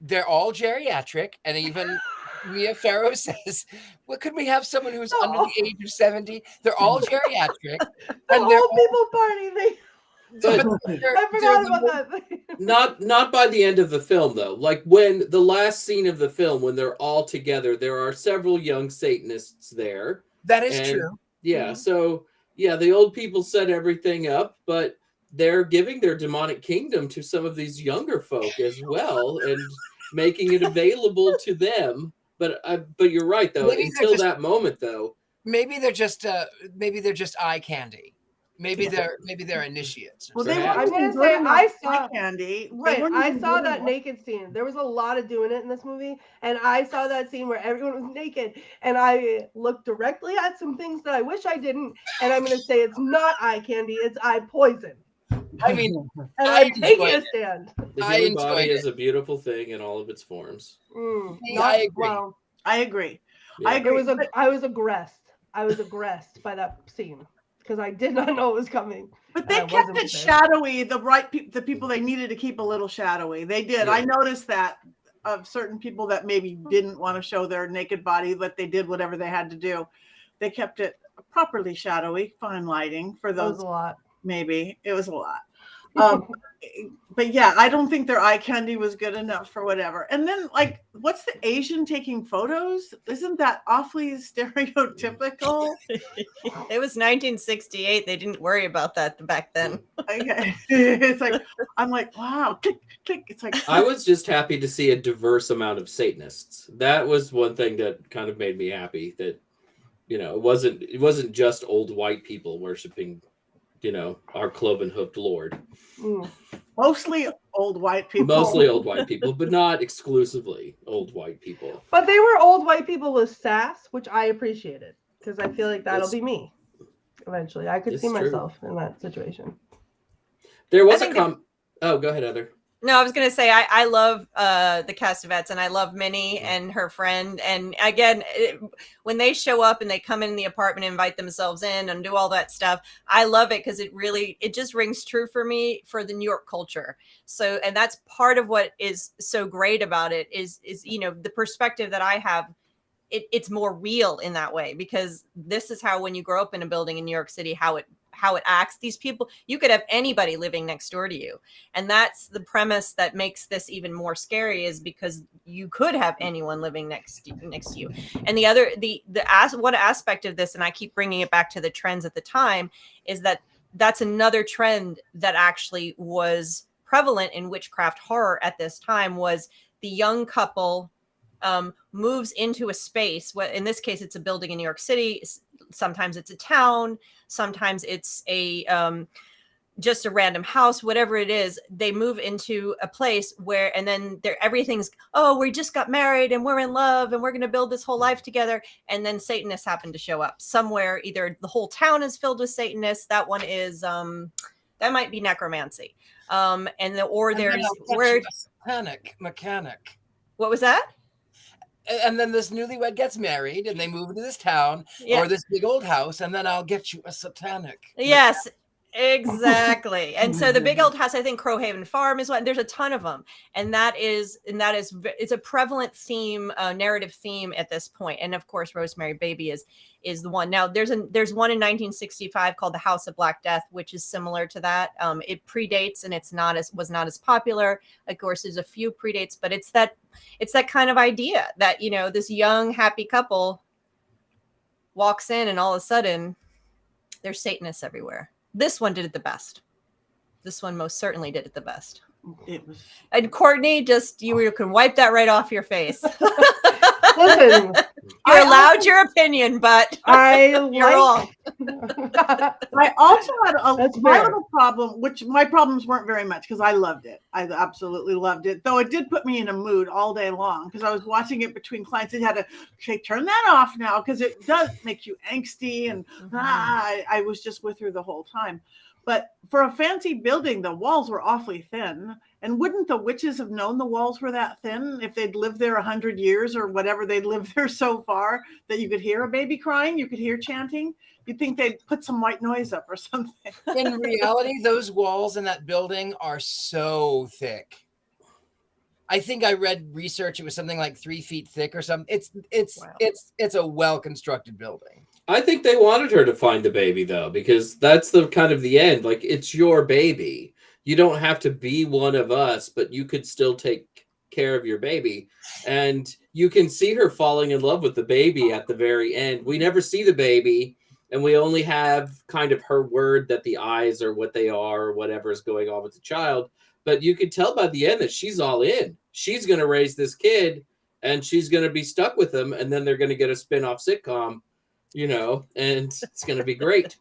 Speaker 4: they're all geriatric, and even Mia Farrow says, "Well, could we have someone who's under the age of 70?" They're all geriatric,
Speaker 3: The
Speaker 4: and they're
Speaker 3: old people party.
Speaker 2: But
Speaker 3: I forgot about that thing.
Speaker 2: not by the end of the film, though. Like when the last scene of the film, when they're all together, there are several young Satanists there.
Speaker 4: That is
Speaker 2: And,
Speaker 4: true.
Speaker 2: Yeah. So yeah, the old people set everything up, but they're giving their demonic kingdom to some of these younger folk as well, and making it available to them. But you're right, though.
Speaker 4: Maybe
Speaker 2: Until that moment, though,
Speaker 4: maybe they're just eye candy. Maybe they're initiates.
Speaker 1: Well, they
Speaker 2: Perhaps.
Speaker 1: weren't
Speaker 3: I'm gonna
Speaker 1: even
Speaker 3: say
Speaker 1: good
Speaker 3: I
Speaker 1: enough
Speaker 3: saw-
Speaker 1: eye candy. They
Speaker 3: Right,
Speaker 1: weren't
Speaker 3: I
Speaker 1: even
Speaker 3: saw
Speaker 1: good
Speaker 3: that
Speaker 1: enough.
Speaker 3: naked scene. There was a lot of doing it in this movie, and I saw that scene where everyone was naked, and I looked directly at some things that I wish I didn't, and I'm gonna say it's not eye candy, it's eye poison.
Speaker 4: I mean,
Speaker 3: And
Speaker 4: I
Speaker 3: I'm taking
Speaker 4: enjoyed
Speaker 3: a
Speaker 4: it.
Speaker 3: stand.
Speaker 2: the
Speaker 4: I
Speaker 2: human body
Speaker 4: enjoyed
Speaker 2: is a beautiful thing in all of its forms.
Speaker 4: I agree.
Speaker 3: Well,
Speaker 1: I agree.
Speaker 2: Yeah.
Speaker 1: I agree.
Speaker 3: I was aggressed. I was aggressed by that scene because I did not know it was coming.
Speaker 1: But they
Speaker 3: I
Speaker 1: kept
Speaker 3: wasn't
Speaker 1: it
Speaker 3: prepared.
Speaker 1: shadowy. The people they needed to keep a little shadowy. They did.
Speaker 2: Yeah.
Speaker 1: I noticed that of certain people that maybe didn't want to show their naked body, but they did whatever they had to do. They kept it properly shadowy, fine lighting for
Speaker 3: That was
Speaker 1: those.
Speaker 3: a lot.
Speaker 1: Maybe it was a lot. But yeah, I don't think their eye candy was good enough for whatever. And then, like, what's the Asian taking photos? Isn't that awfully stereotypical?
Speaker 5: It was 1968. They didn't worry about that back then.
Speaker 1: Okay. It's like, I'm like, wow, click, click. It's like,
Speaker 2: I was just happy to see a diverse amount of Satanists. That was one thing that kind of made me happy, that, it wasn't just old white people worshiping, our cloven-hoofed Lord.
Speaker 1: mostly old white people.
Speaker 2: Mostly old white people, but not exclusively old white people.
Speaker 3: But they were old white people with sass, which I appreciated because I feel like that'll
Speaker 2: It's-
Speaker 3: be me eventually. I could
Speaker 2: it's
Speaker 3: see
Speaker 2: true.
Speaker 3: myself in that situation.
Speaker 2: There was
Speaker 5: think
Speaker 2: Oh, go ahead, Heather.
Speaker 5: No, I was going to say, I love the Castavets, and I love Minnie and her friend. And again, when they show up and they come in the apartment and invite themselves in and do all that stuff, I love it because it just rings true for me for the New York culture. So, and that's part of what is so great about it is the perspective that I have. It's more real in that way, because this is how, when you grow up in a building in New York City, how it acts. These people, you could have anybody living next door to you, and that's the premise that makes this even more scary, is because you could have anyone living next to you. And one aspect of this, and I keep bringing it back to the trends at the time, is that's another trend that actually was prevalent in witchcraft horror at this time, was the young couple moves into a space. In this case, it's a building in New York City. Sometimes it's a town. Sometimes it's just a random house. Whatever it is, they move into a place where, and then everything's, we just got married and we're in love and we're going to build this whole life together. And then Satanists happen to show up somewhere. Either the whole town is filled with Satanists. That one is that might be necromancy. There's where
Speaker 4: satanic mechanic.
Speaker 5: What was that?
Speaker 4: And then this newlywed gets married and they move into this town or this big old house, and then I'll get you a satanic.
Speaker 5: Yes, exactly. And so the big old house, I think Crowhaven Farm is one. There's a ton of them, and it's a prevalent theme, narrative theme at this point. And of course, Rosemary Baby is the one. Now there's one in 1965 called The House of Black Death, which is similar to that. It predates, and was not as popular. Of course, there's a few predates, but it's that kind of idea that, this young happy couple walks in and all of a sudden there's Satanists everywhere. This one did it the best. This one most certainly did it the best.
Speaker 1: It was.
Speaker 5: And Courtney, you can wipe that right off your face.
Speaker 3: Listen,
Speaker 5: You're allowed your opinion, but you're wrong.
Speaker 1: I also had
Speaker 3: That's
Speaker 1: my
Speaker 3: fair.
Speaker 1: little problem, which my problems weren't very much because I loved it. I absolutely loved it. Though it did put me in a mood all day long because I was watching it between clients and had to turn that off now because it does make you angsty. And I was just with her the whole time. But for a fancy building, the walls were awfully thin. And wouldn't the witches have known the walls were that thin if they'd lived there 100 years or whatever they'd lived there so far that you could hear a baby crying, you could hear chanting? You'd think they'd put some white noise up or something.
Speaker 4: In reality, those walls in that building are so thick. I think I read research. It was something like 3 feet thick or something.
Speaker 5: Wow.
Speaker 4: It's a well-constructed building.
Speaker 2: I think they wanted her to find the baby though, because that's the kind of the end. Like, it's your baby. You don't have to be one of us, but you could still take care of your baby. And you can see her falling in love with the baby at the very end. We never see the baby, and we only have kind of her word that the eyes are what they are, or whatever is going on with the child. But you could tell by the end that she's all in. She's going to raise this kid, and she's going to be stuck with him, and then they're going to get a spin-off sitcom, you know, and it's going to be great.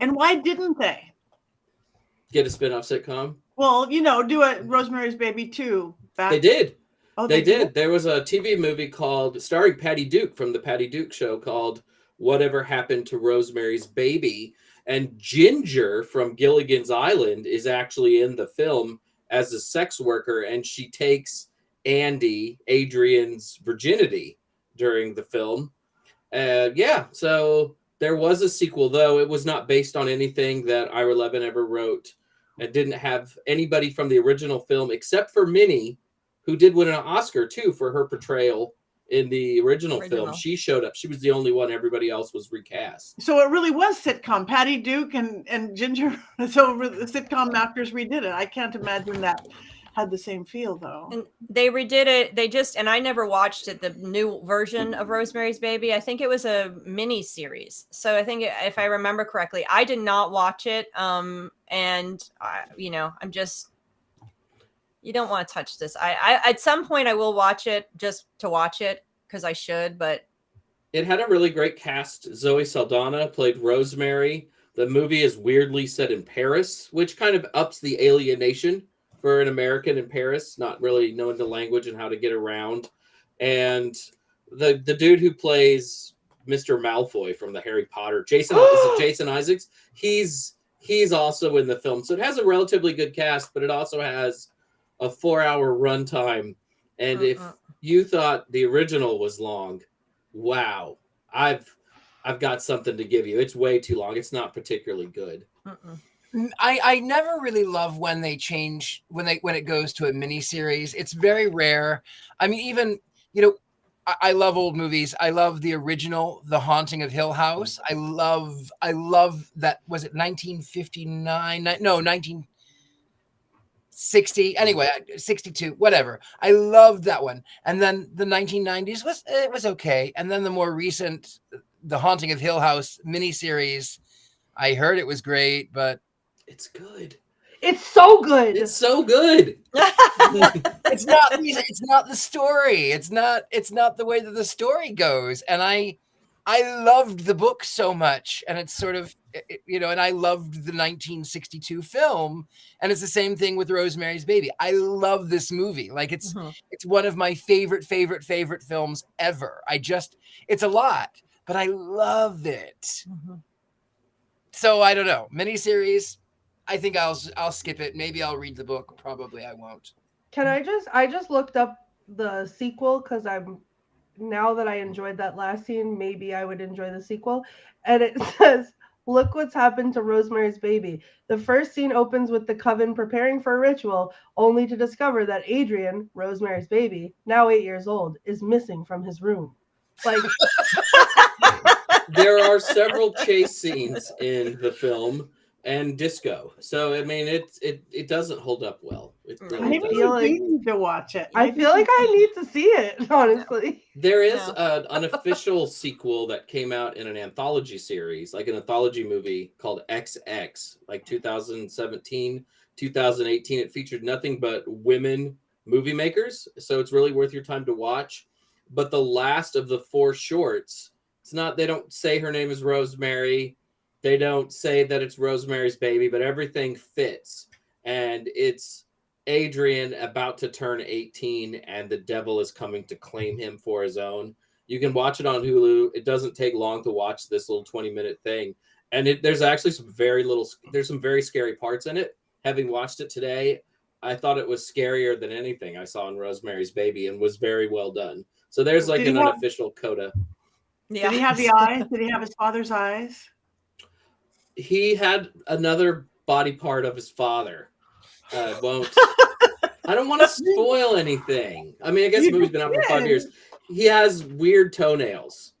Speaker 1: And why didn't they?
Speaker 2: Get a spin-off sitcom?
Speaker 1: Well, you know, do a Rosemary's Baby 2.
Speaker 2: They did.
Speaker 1: Oh,
Speaker 2: They did. There was a TV movie starring Patty Duke from the Patty Duke Show called Whatever Happened to Rosemary's Baby. And Ginger from Gilligan's Island is actually in the film as a sex worker, and she takes Andy, Adrian's virginity during the film. Yeah, so there was a sequel, though it was not based on anything that Ira Levin ever wrote. It didn't have anybody from the original film except for Minnie, who did win an Oscar too for her portrayal in the original film. She showed up. She was the only one. Everybody else was recast.
Speaker 1: So it really was sitcom. Patty Duke and Ginger. So the sitcom actors redid it. I can't imagine that had the same feel though.
Speaker 5: And they redid it. And I never watched it, the new version of Rosemary's Baby. I think it was a mini series. So I think, if I remember correctly, I did not watch it. And you know, you don't want to touch this. I at some point I will watch it just to watch it because I should, but
Speaker 2: it had a really great cast. Zoe Saldana played Rosemary. The movie is weirdly set in Paris, which kind of ups the alienation for an American in Paris, not really knowing the language and how to get around. And the dude who plays Mr. Malfoy from the Harry Potter, Jason Isaacs, he's also in the film. So it has a relatively good cast, but it also has a 4-hour runtime. And if you thought the original was long, wow, I've got something to give you. It's way too long. It's not particularly good.
Speaker 4: I never really love when they change when it goes to a miniseries. It's very rare. I mean, even, you know, I love old movies. I love the original, The Haunting of Hill House. I love that. Was it 1959? No, 1960. Anyway, 62, whatever. I loved that one. And then the 1990s was okay. And then the more recent, The Haunting of Hill House miniseries, I heard it was great, but
Speaker 2: it's good.
Speaker 3: It's so good.
Speaker 2: It's so good.
Speaker 4: It's not the story. It's not the way that the story goes. And I loved the book so much, and it's sort of, you know, and I loved the 1962 film, and it's the same thing with Rosemary's Baby. I love this movie. Like it's one of my favorite films ever. It's a lot, but I love it. So I don't know. Miniseries, I think I'll skip it. Maybe I'll read the book. Probably I won't.
Speaker 3: I just looked up the sequel because now that I enjoyed that last scene, maybe I would enjoy the sequel. And it says, look what's happened to Rosemary's Baby. The first scene opens with the Coven preparing for a ritual, only to discover that Adrian, Rosemary's baby, now 8 years old, is missing from his room. Like,
Speaker 2: there are several chase scenes in the film and disco. So I mean, it doesn't hold up well. It really
Speaker 1: Maybe you need to watch it.
Speaker 3: I feel like I need to see it, honestly.
Speaker 2: There is an unofficial sequel that came out in an anthology series, like an anthology movie called XX, like 2017, 2018. It featured nothing but women movie makers, so it's really worth your time to watch. But the last of the 4 shorts, they don't say her name is Rosemary. They don't say that it's Rosemary's Baby, but everything fits. And it's Adrian about to turn 18, and the devil is coming to claim him for his own. You can watch it on Hulu. It doesn't take long to watch this little 20-minute thing. And there's actually some very scary parts in it. Having watched it today, I thought it was scarier than anything I saw in Rosemary's Baby, and was very well done. So there's like an unofficial coda.
Speaker 1: Yeah. Did he have the eyes? Did he have his father's eyes?
Speaker 2: He had another body part of his father. Won't I don't want to spoil anything. I mean, I guess the movie's been out for 5 years.
Speaker 1: can.
Speaker 2: He has weird toenails.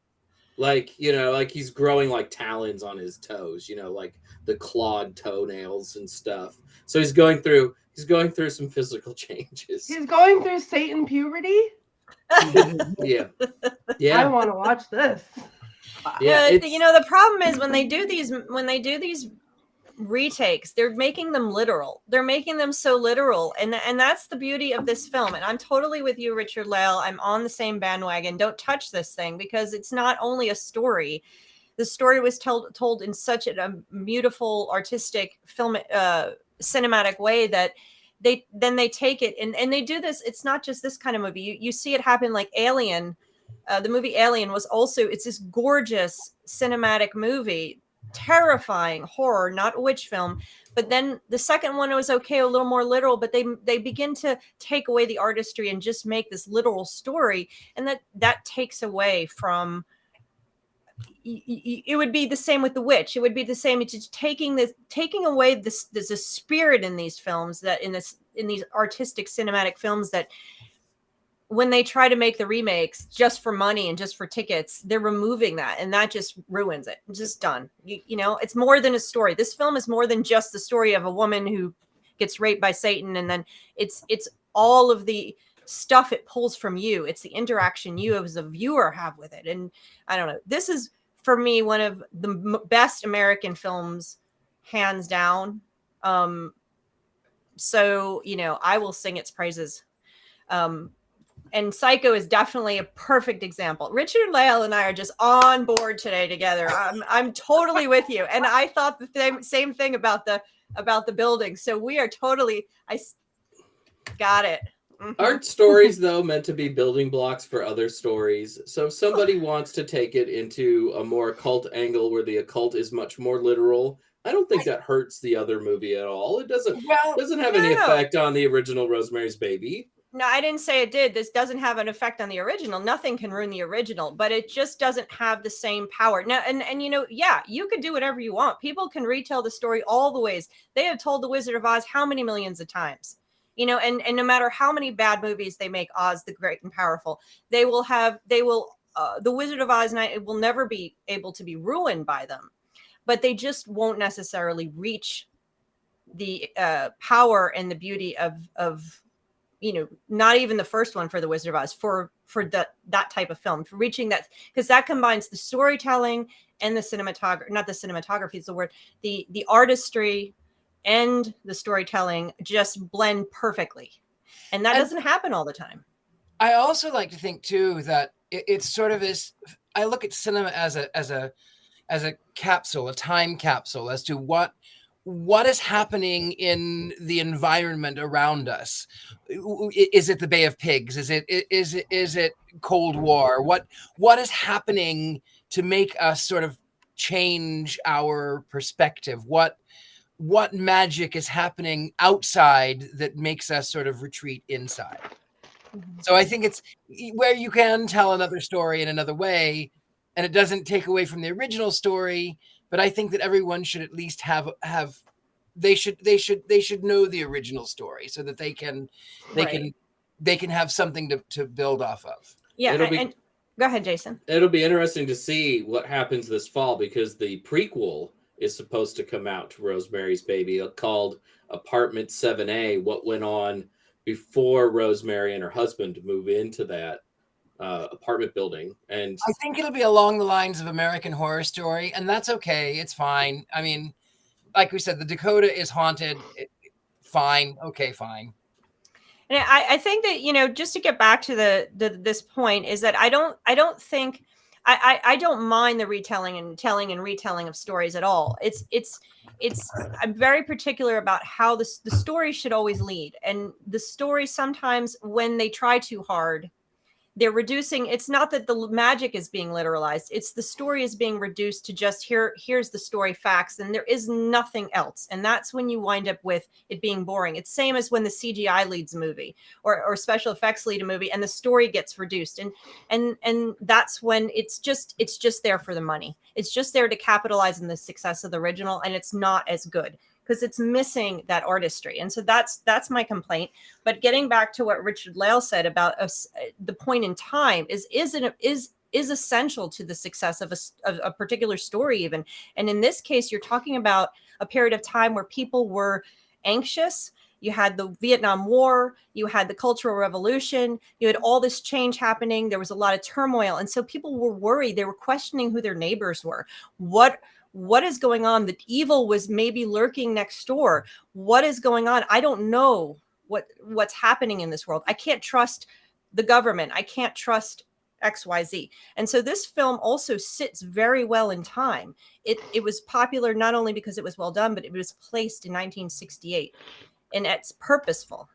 Speaker 2: Like, you know, like he's growing like talons on his toes, you know, like the clawed toenails and stuff. So he's going through some physical changes.
Speaker 3: He's going through Satan puberty.
Speaker 2: Yeah.
Speaker 3: I
Speaker 2: Yeah.
Speaker 3: want to watch this.
Speaker 2: Yeah.
Speaker 5: You know, the problem is when they do these retakes, they're making them literal. They're making them so literal, and that's the beauty of this film. And I'm totally with you, Richard-Lael. I'm on the same bandwagon. Don't touch this thing, because it's not only a story. The story was told in such a beautiful, artistic, film, cinematic way that they take it and they do this. It's not just this kind of movie. You see it happen, like Alien. The movie Alien was also, it's this gorgeous cinematic movie, terrifying horror, not a witch film. But then the second one was okay, a little more literal, but they begin to take away the artistry and just make this literal story, and that takes away from. It would be the same with The Witch. It would be the same. It's just taking away this. There's a spirit in these films, that in these artistic cinematic films, that when they try to make the remakes just for money and just for tickets, they're removing that, and that just ruins it. It's just done. You know, it's more than a story. This film is more than just the story of a woman who gets raped by Satan, and then it's all of the stuff it pulls from you. It's the interaction you as a viewer have with it. And I don't know, this is for me one of the best American films, hands down. So, you know, I will sing its praises. And Psycho is definitely a perfect example. Richard-Lael and I are just on board today together. I'm totally with you. And I thought the same thing about the building. So we are totally, I got it. Mm-hmm.
Speaker 2: Aren't stories, though, meant to be building blocks for other stories? So if somebody wants to take it into a more occult angle where the occult is much more literal, I don't think that hurts the other movie at all. It doesn't have any effect on the original Rosemary's Baby.
Speaker 5: No, I didn't say it did. This doesn't have an effect on the original. Nothing can ruin the original, but it just doesn't have the same power. Now, and you know, yeah, you could do whatever you want. People can retell the story all the ways. They have told The Wizard of Oz how many millions of times, you know, and no matter how many bad movies they make Oz the Great and Powerful, the Wizard of Oz night will never be able to be ruined by them, but they just won't necessarily reach the power and the beauty of you know, not even the first one for The Wizard of Oz, for that type of film, for reaching that, because that combines the storytelling and the cinematography, not the cinematography is the word, the artistry and the storytelling just blend perfectly. And that doesn't happen all the time.
Speaker 4: I also like to think too that it's sort of this, I look at cinema as a capsule, a time capsule as to what is happening in the environment around us. Is it the Bay of Pigs? Is it Cold War? What is happening to make us sort of change our perspective? What magic is happening outside that makes us sort of retreat inside? Mm-hmm. So I think it's where you can tell another story in another way, and it doesn't take away from the original story. But I think that everyone should at least they should know the original story so that they can have something to build off of.
Speaker 5: Yeah. And go ahead, Jason.
Speaker 2: It'll be interesting to see what happens this fall, because the prequel is supposed to come out to Rosemary's Baby, called Apartment 7A, what went on before Rosemary and her husband move into that apartment building. And
Speaker 4: I think it'll be along the lines of American Horror Story, and that's okay. It's fine. I mean, like we said, the Dakota is haunted. Fine. Okay, fine.
Speaker 5: And I think that, you know, just to get back to this point, is that I don't think I don't mind the retelling and telling and retelling of stories at all. I'm very particular about how the story should always lead, and the story sometimes, when they try too hard, they're reducing. It's not that the magic is being literalized. It's the story is being reduced to just here's the story facts, and there is nothing else. And that's when you wind up with it being boring. It's same as when the CGI leads a movie or special effects lead a movie and the story gets reduced. And that's when it's just there for the money. It's just there to capitalize on the success of the original, and it's not as good. because it's missing that artistry. And so that's my complaint. But getting back to what Richard-Lael said about the point in time is essential to the success of a particular story even. And in this case, you're talking about a period of time where people were anxious. You had the Vietnam War, you had the Cultural Revolution, you had all this change happening. There was a lot of turmoil. And so people were worried. They were questioning who their neighbors were. What is going on? The evil was maybe lurking next door. What is going on? I don't know what's happening in this world. I can't trust the government. I can't trust XYZ. And so this film also sits very well in time. It was popular not only because it was well done, but it was placed in 1968. And it's purposeful.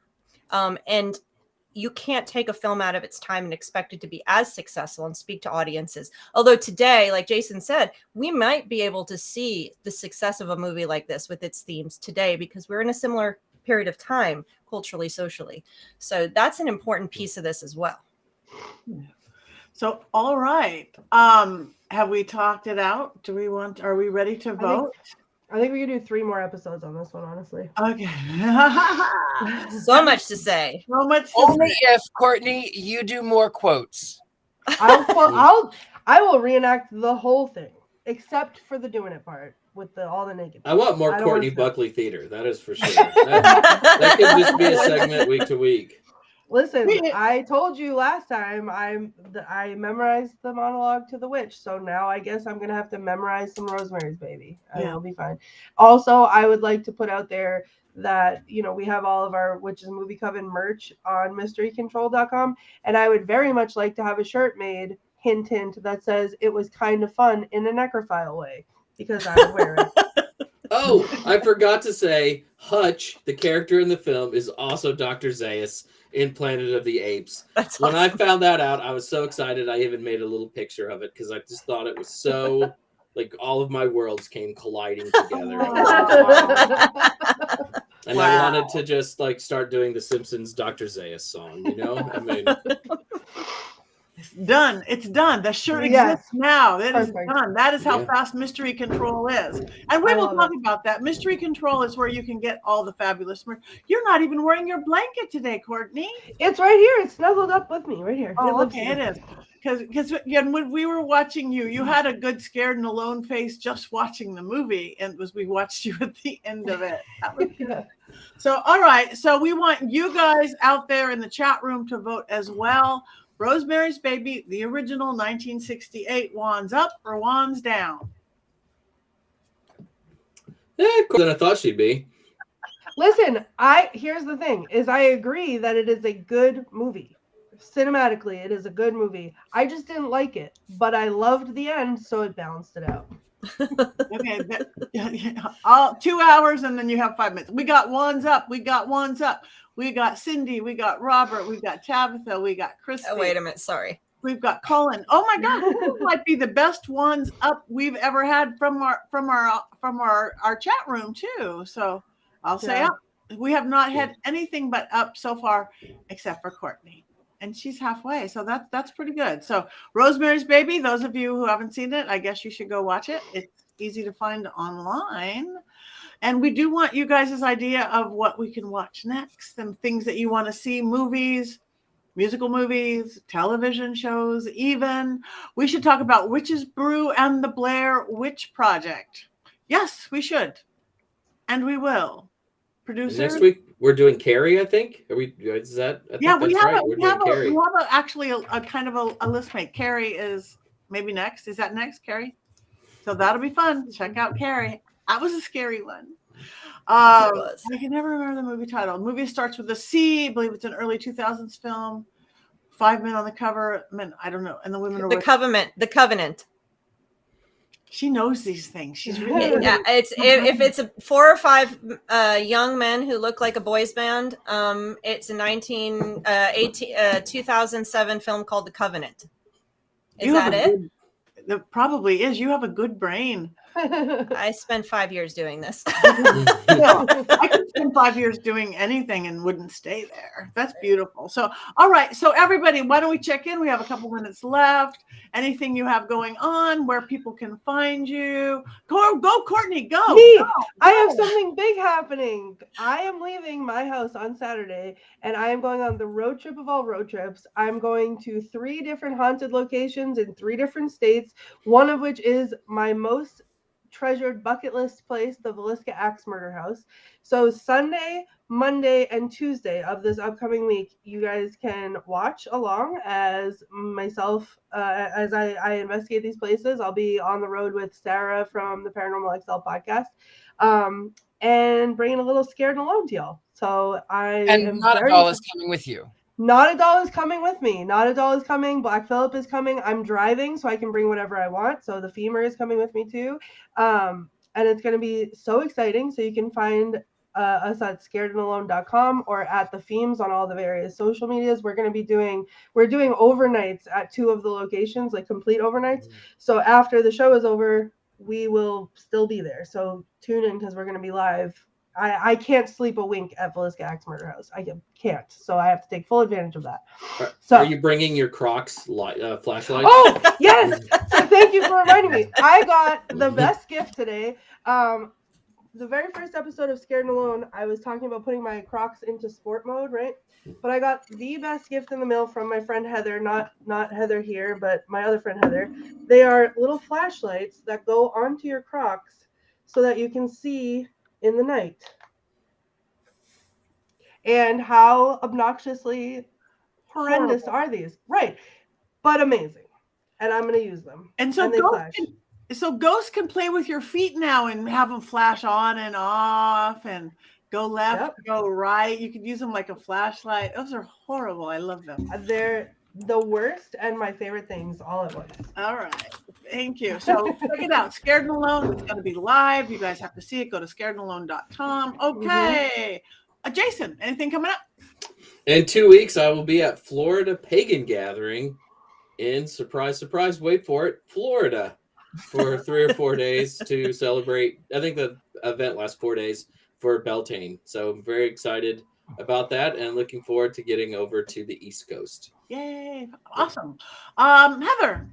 Speaker 5: And you can't take a film out of its time and expect it to be as successful and speak to audiences. Although today, like Jason said, we might be able to see the success of a movie like this with its themes today because we're in a similar period of time, culturally, socially. So that's an important piece of this as well.
Speaker 1: So, all right. Have we talked it out? Are we ready to vote?
Speaker 3: I think we could do 3 more episodes on this one, honestly.
Speaker 1: Okay.
Speaker 5: So much to say.
Speaker 1: So much.
Speaker 4: Only if, Courtney, you do more quotes.
Speaker 3: I will reenact the whole thing, except for the doing it part with all the naked.
Speaker 2: I want more Courtney Buckley theater. That is for sure. That could just be a segment week to week.
Speaker 3: Listen, I told you last time I memorized the monologue to the witch, so now I guess I'm gonna have to memorize some Rosemary's Baby. It'll be fine. Also, I would like to put out there that we have all of our Witches Movie Coven merch on mysterycontrol.com, and I would very much like to have a shirt made, hint hint, that says it was kind of fun in a necrophile way, because I would wear it.
Speaker 2: Oh, I forgot to say, Hutch, the character in the film, is also Dr. Zaius in Planet of the Apes.
Speaker 5: That's
Speaker 2: when
Speaker 5: awesome.
Speaker 2: I found that out, I was so excited. I even made a little picture of it because I just thought it was so like all of my worlds came colliding together. And I wanted to just like start doing the Simpsons Dr. Zaius song, I mean,
Speaker 1: it's done. It's done. The shirt exists now. It is done. That is how fast Mystery Control is. And we will talk about that. Mystery Control is where you can get all the fabulous merch. You're not even wearing your blanket today, Courtney.
Speaker 3: It's right here. It's snuggled up with me right here.
Speaker 1: Oh, okay, it is. Because when we were watching you had a good scared and alone face just watching the movie, and we watched you at the end of it. That was good. So, all right. So we want you guys out there in the chat room to vote as well. Rosemary's Baby, the original 1968, wands up or wands down?
Speaker 2: Cooler than I thought she'd be.
Speaker 3: Listen, here's the thing, is I agree that it is a good movie. Cinematically, it is a good movie. I just didn't like it, but I loved the end, so it balanced it out.
Speaker 1: Okay, 2 hours and then you have 5 minutes. We got wands up. We got Cindy, we got Robert, we got Tabitha, we got Christy.
Speaker 5: Oh, wait a minute, sorry.
Speaker 1: We've got Colin. Oh my God, this might be the best ones up we've ever had from our chat room too. So I'll say up. We have not had anything but up so far, except for Courtney, and she's halfway. So that's pretty good. So Rosemary's Baby. Those of you who haven't seen it, I guess you should go watch it. It's easy to find online. And we do want you guys' idea of what we can watch next and things that you want to see, movies, musical movies, television shows, even. We should talk about Witch's Brew and the Blair Witch Project. Yes, we should. And we will. Producer?
Speaker 2: Next week, we're doing Carrie, I think. Is that? I think
Speaker 1: we
Speaker 2: that's
Speaker 1: have,
Speaker 2: right.
Speaker 1: we have actually a kind of a list mate. Carrie is maybe next. Is that next, Carrie? So that'll be fun. Check out Carrie. That was a scary one. I can never remember the movie title. The movie starts with a C. I believe it's an early 2000s film. 5 men on the cover. Men, I don't know. And the women are
Speaker 5: The Covenant.
Speaker 1: She knows these things. She's really
Speaker 5: if it's 4 or 5 young men who look like a boys band. It's a 2007 film called The Covenant. Is that it?
Speaker 1: That probably is. You have a good brain.
Speaker 5: I spent 5 years doing this.
Speaker 1: Yeah, I could spend 5 years doing anything and wouldn't stay there. That's beautiful. So, all right. So, everybody, why don't we check in? We have a couple minutes left. Anything you have going on, where people can find you? Go, Courtney, go.
Speaker 3: Me,
Speaker 1: go.
Speaker 3: I have something big happening. I am leaving my house on Saturday, and I am going on the road trip of all road trips. I'm going to 3 different haunted locations in 3 different states, one of which is my most treasured bucket list place, the Villisca Axe Murder House. So Sunday, Monday, and Tuesday of this upcoming week, you guys can watch along as myself, as I investigate these places. I'll be on the road with Sarah from the Paranormal XL podcast, and bringing a little Scared and Alone to y'all. So
Speaker 4: And not a doll is coming with you.
Speaker 3: Not a doll is coming with me. Not a doll is coming. Black Phillip is coming. I'm driving, so I can bring whatever I want. So the femur is coming with me too. And it's going to be so exciting. So you can find us at scaredandalone.com or at the Femes on all the various social medias. We're doing overnights at 2 of the locations, like complete overnights. So after the show is over, we will still be there. So tune in, because we're going to be live. I can't sleep a wink at Villisca Axe Murder House. I can't. So I have to take full advantage of that.
Speaker 2: Are you bringing your Crocs flashlights?
Speaker 3: Oh, yes. So thank you for reminding me. I got the best gift today. The very first episode of Scared and Alone, I was talking about putting my Crocs into sport mode, right? But I got the best gift in the mail from my friend Heather, not Heather here, but my other friend Heather. They are little flashlights that go onto your Crocs so that you can see in the night. And how obnoxiously horrendous are these? Right. But amazing. And I'm going to use them.
Speaker 1: And so ghosts can play with your feet now and have them flash on and off and go left, go right. You could use them like a flashlight. Those are horrible. I love them.
Speaker 3: They're the worst and my favorite things all at once.
Speaker 1: All right. Thank you. So check it out. Scared and Alone. It's going to be live. You guys have to see it. Go to scaredandalone.com. Okay. Jason, anything coming up?
Speaker 2: In 2 weeks, I will be at Florida Pagan Gathering in, surprise, surprise, wait for it, Florida, for 3 or 4 days to celebrate. I think the event lasts 4 days for Beltane. So I'm very excited about that and looking forward to getting over to the East Coast.
Speaker 1: Yay. Awesome. Heather.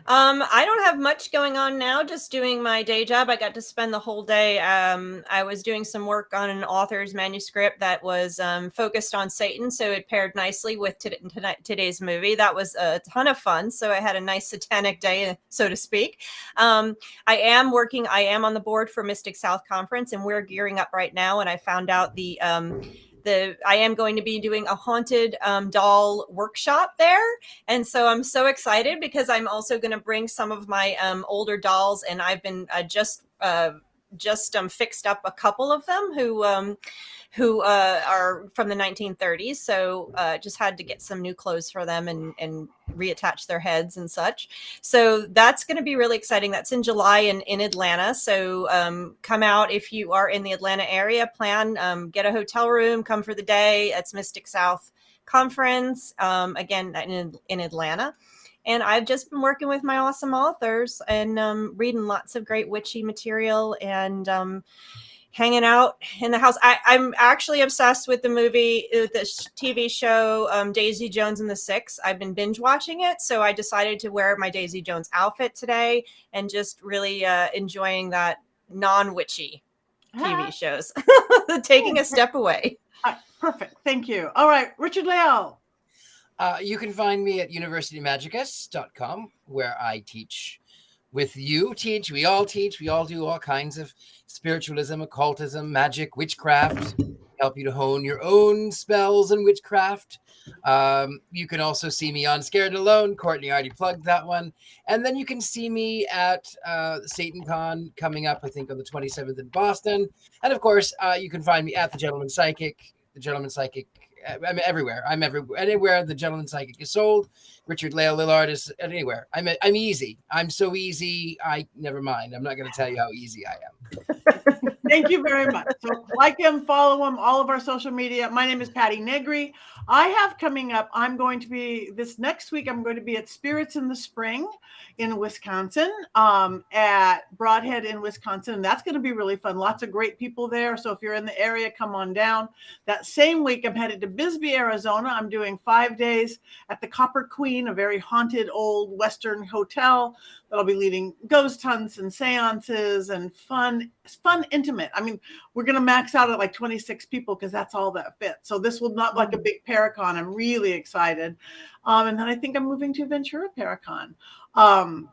Speaker 5: I don't have much going on now, just doing my day job. I got to spend the whole day. I was doing some work on an author's manuscript that was focused on Satan, so it paired nicely with today's movie. That was a ton of fun, so I had a nice satanic day, so to speak. I am on the board for Mystic South Conference, and we're gearing up right now, and I found out I am going to be doing a haunted doll workshop there. And so I'm so excited because I'm also going to bring some of my older dolls, and I've been just fixed up a couple of them who are from the 1930s. So just had to get some new clothes for them and reattach their heads and such. So that's going to be really exciting. That's in July in Atlanta. So come out if you are in the Atlanta area, get a hotel room, come for the day. It's Mystic South Conference, again, in Atlanta. And I've just been working with my awesome authors and reading lots of great witchy material and hanging out in the house. I'm actually obsessed with the TV show, Daisy Jones and the Six. I've been binge watching it. So I decided to wear my Daisy Jones outfit today and just really enjoying that non-witchy TV shows, taking a step away.
Speaker 1: Perfect. Thank you. All right. Richard-Lael.
Speaker 4: You can find me at universitymagicus.com, where I teach with you. We all do all kinds of spiritualism, occultism, magic, witchcraft, help you to hone your own spells and witchcraft. You can also see me on Scared and Alone. Courtney already plugged that one. And then you can see me at SatanCon coming up, I think, on the 27th in Boston. And of course, you can find me at The Gentleman Psychic. I'm everywhere. I'm everywhere. Anywhere The Gentleman Psychic is sold. Richard-Lael Lillard is anywhere. I'm easy. I'm so easy. Never mind. I'm not going to tell you how easy I am.
Speaker 1: Thank you very much. So like him, follow him, all of our social media. My name is Patti Negri. I have coming up, I'm going to be, this next week, I'm going to be at Spirits in the Spring in Wisconsin, at Broadhead in Wisconsin. And that's going to be really fun. Lots of great people there. So if you're in the area, come on down. That same week, I'm headed to Bisbee, Arizona. I'm doing 5 days at the Copper Queen, a very haunted old Western hotel that'll be leading ghost hunts and seances and fun, intimate. I mean, we're going to max out at like 26 people because that's all that fits. So this will not like a big Paracon. I'm really excited. And then I think I'm moving to Ventura Paracon. And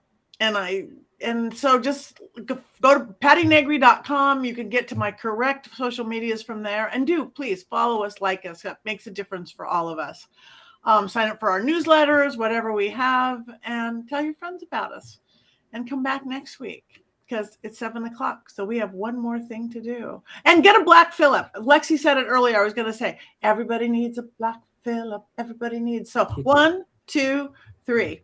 Speaker 1: so just go to pattinegri.com. You can get to my correct social medias from there. And please follow us, like us. That makes a difference for all of us. Sign up for our newsletters, whatever we have, and tell your friends about us. And come back next week because it's 7:00. So we have one more thing to do. And get a black Phillip. Lexi said it earlier. I was going to say, everybody needs a black Phillip. Everybody needs. So 1, 2, 3.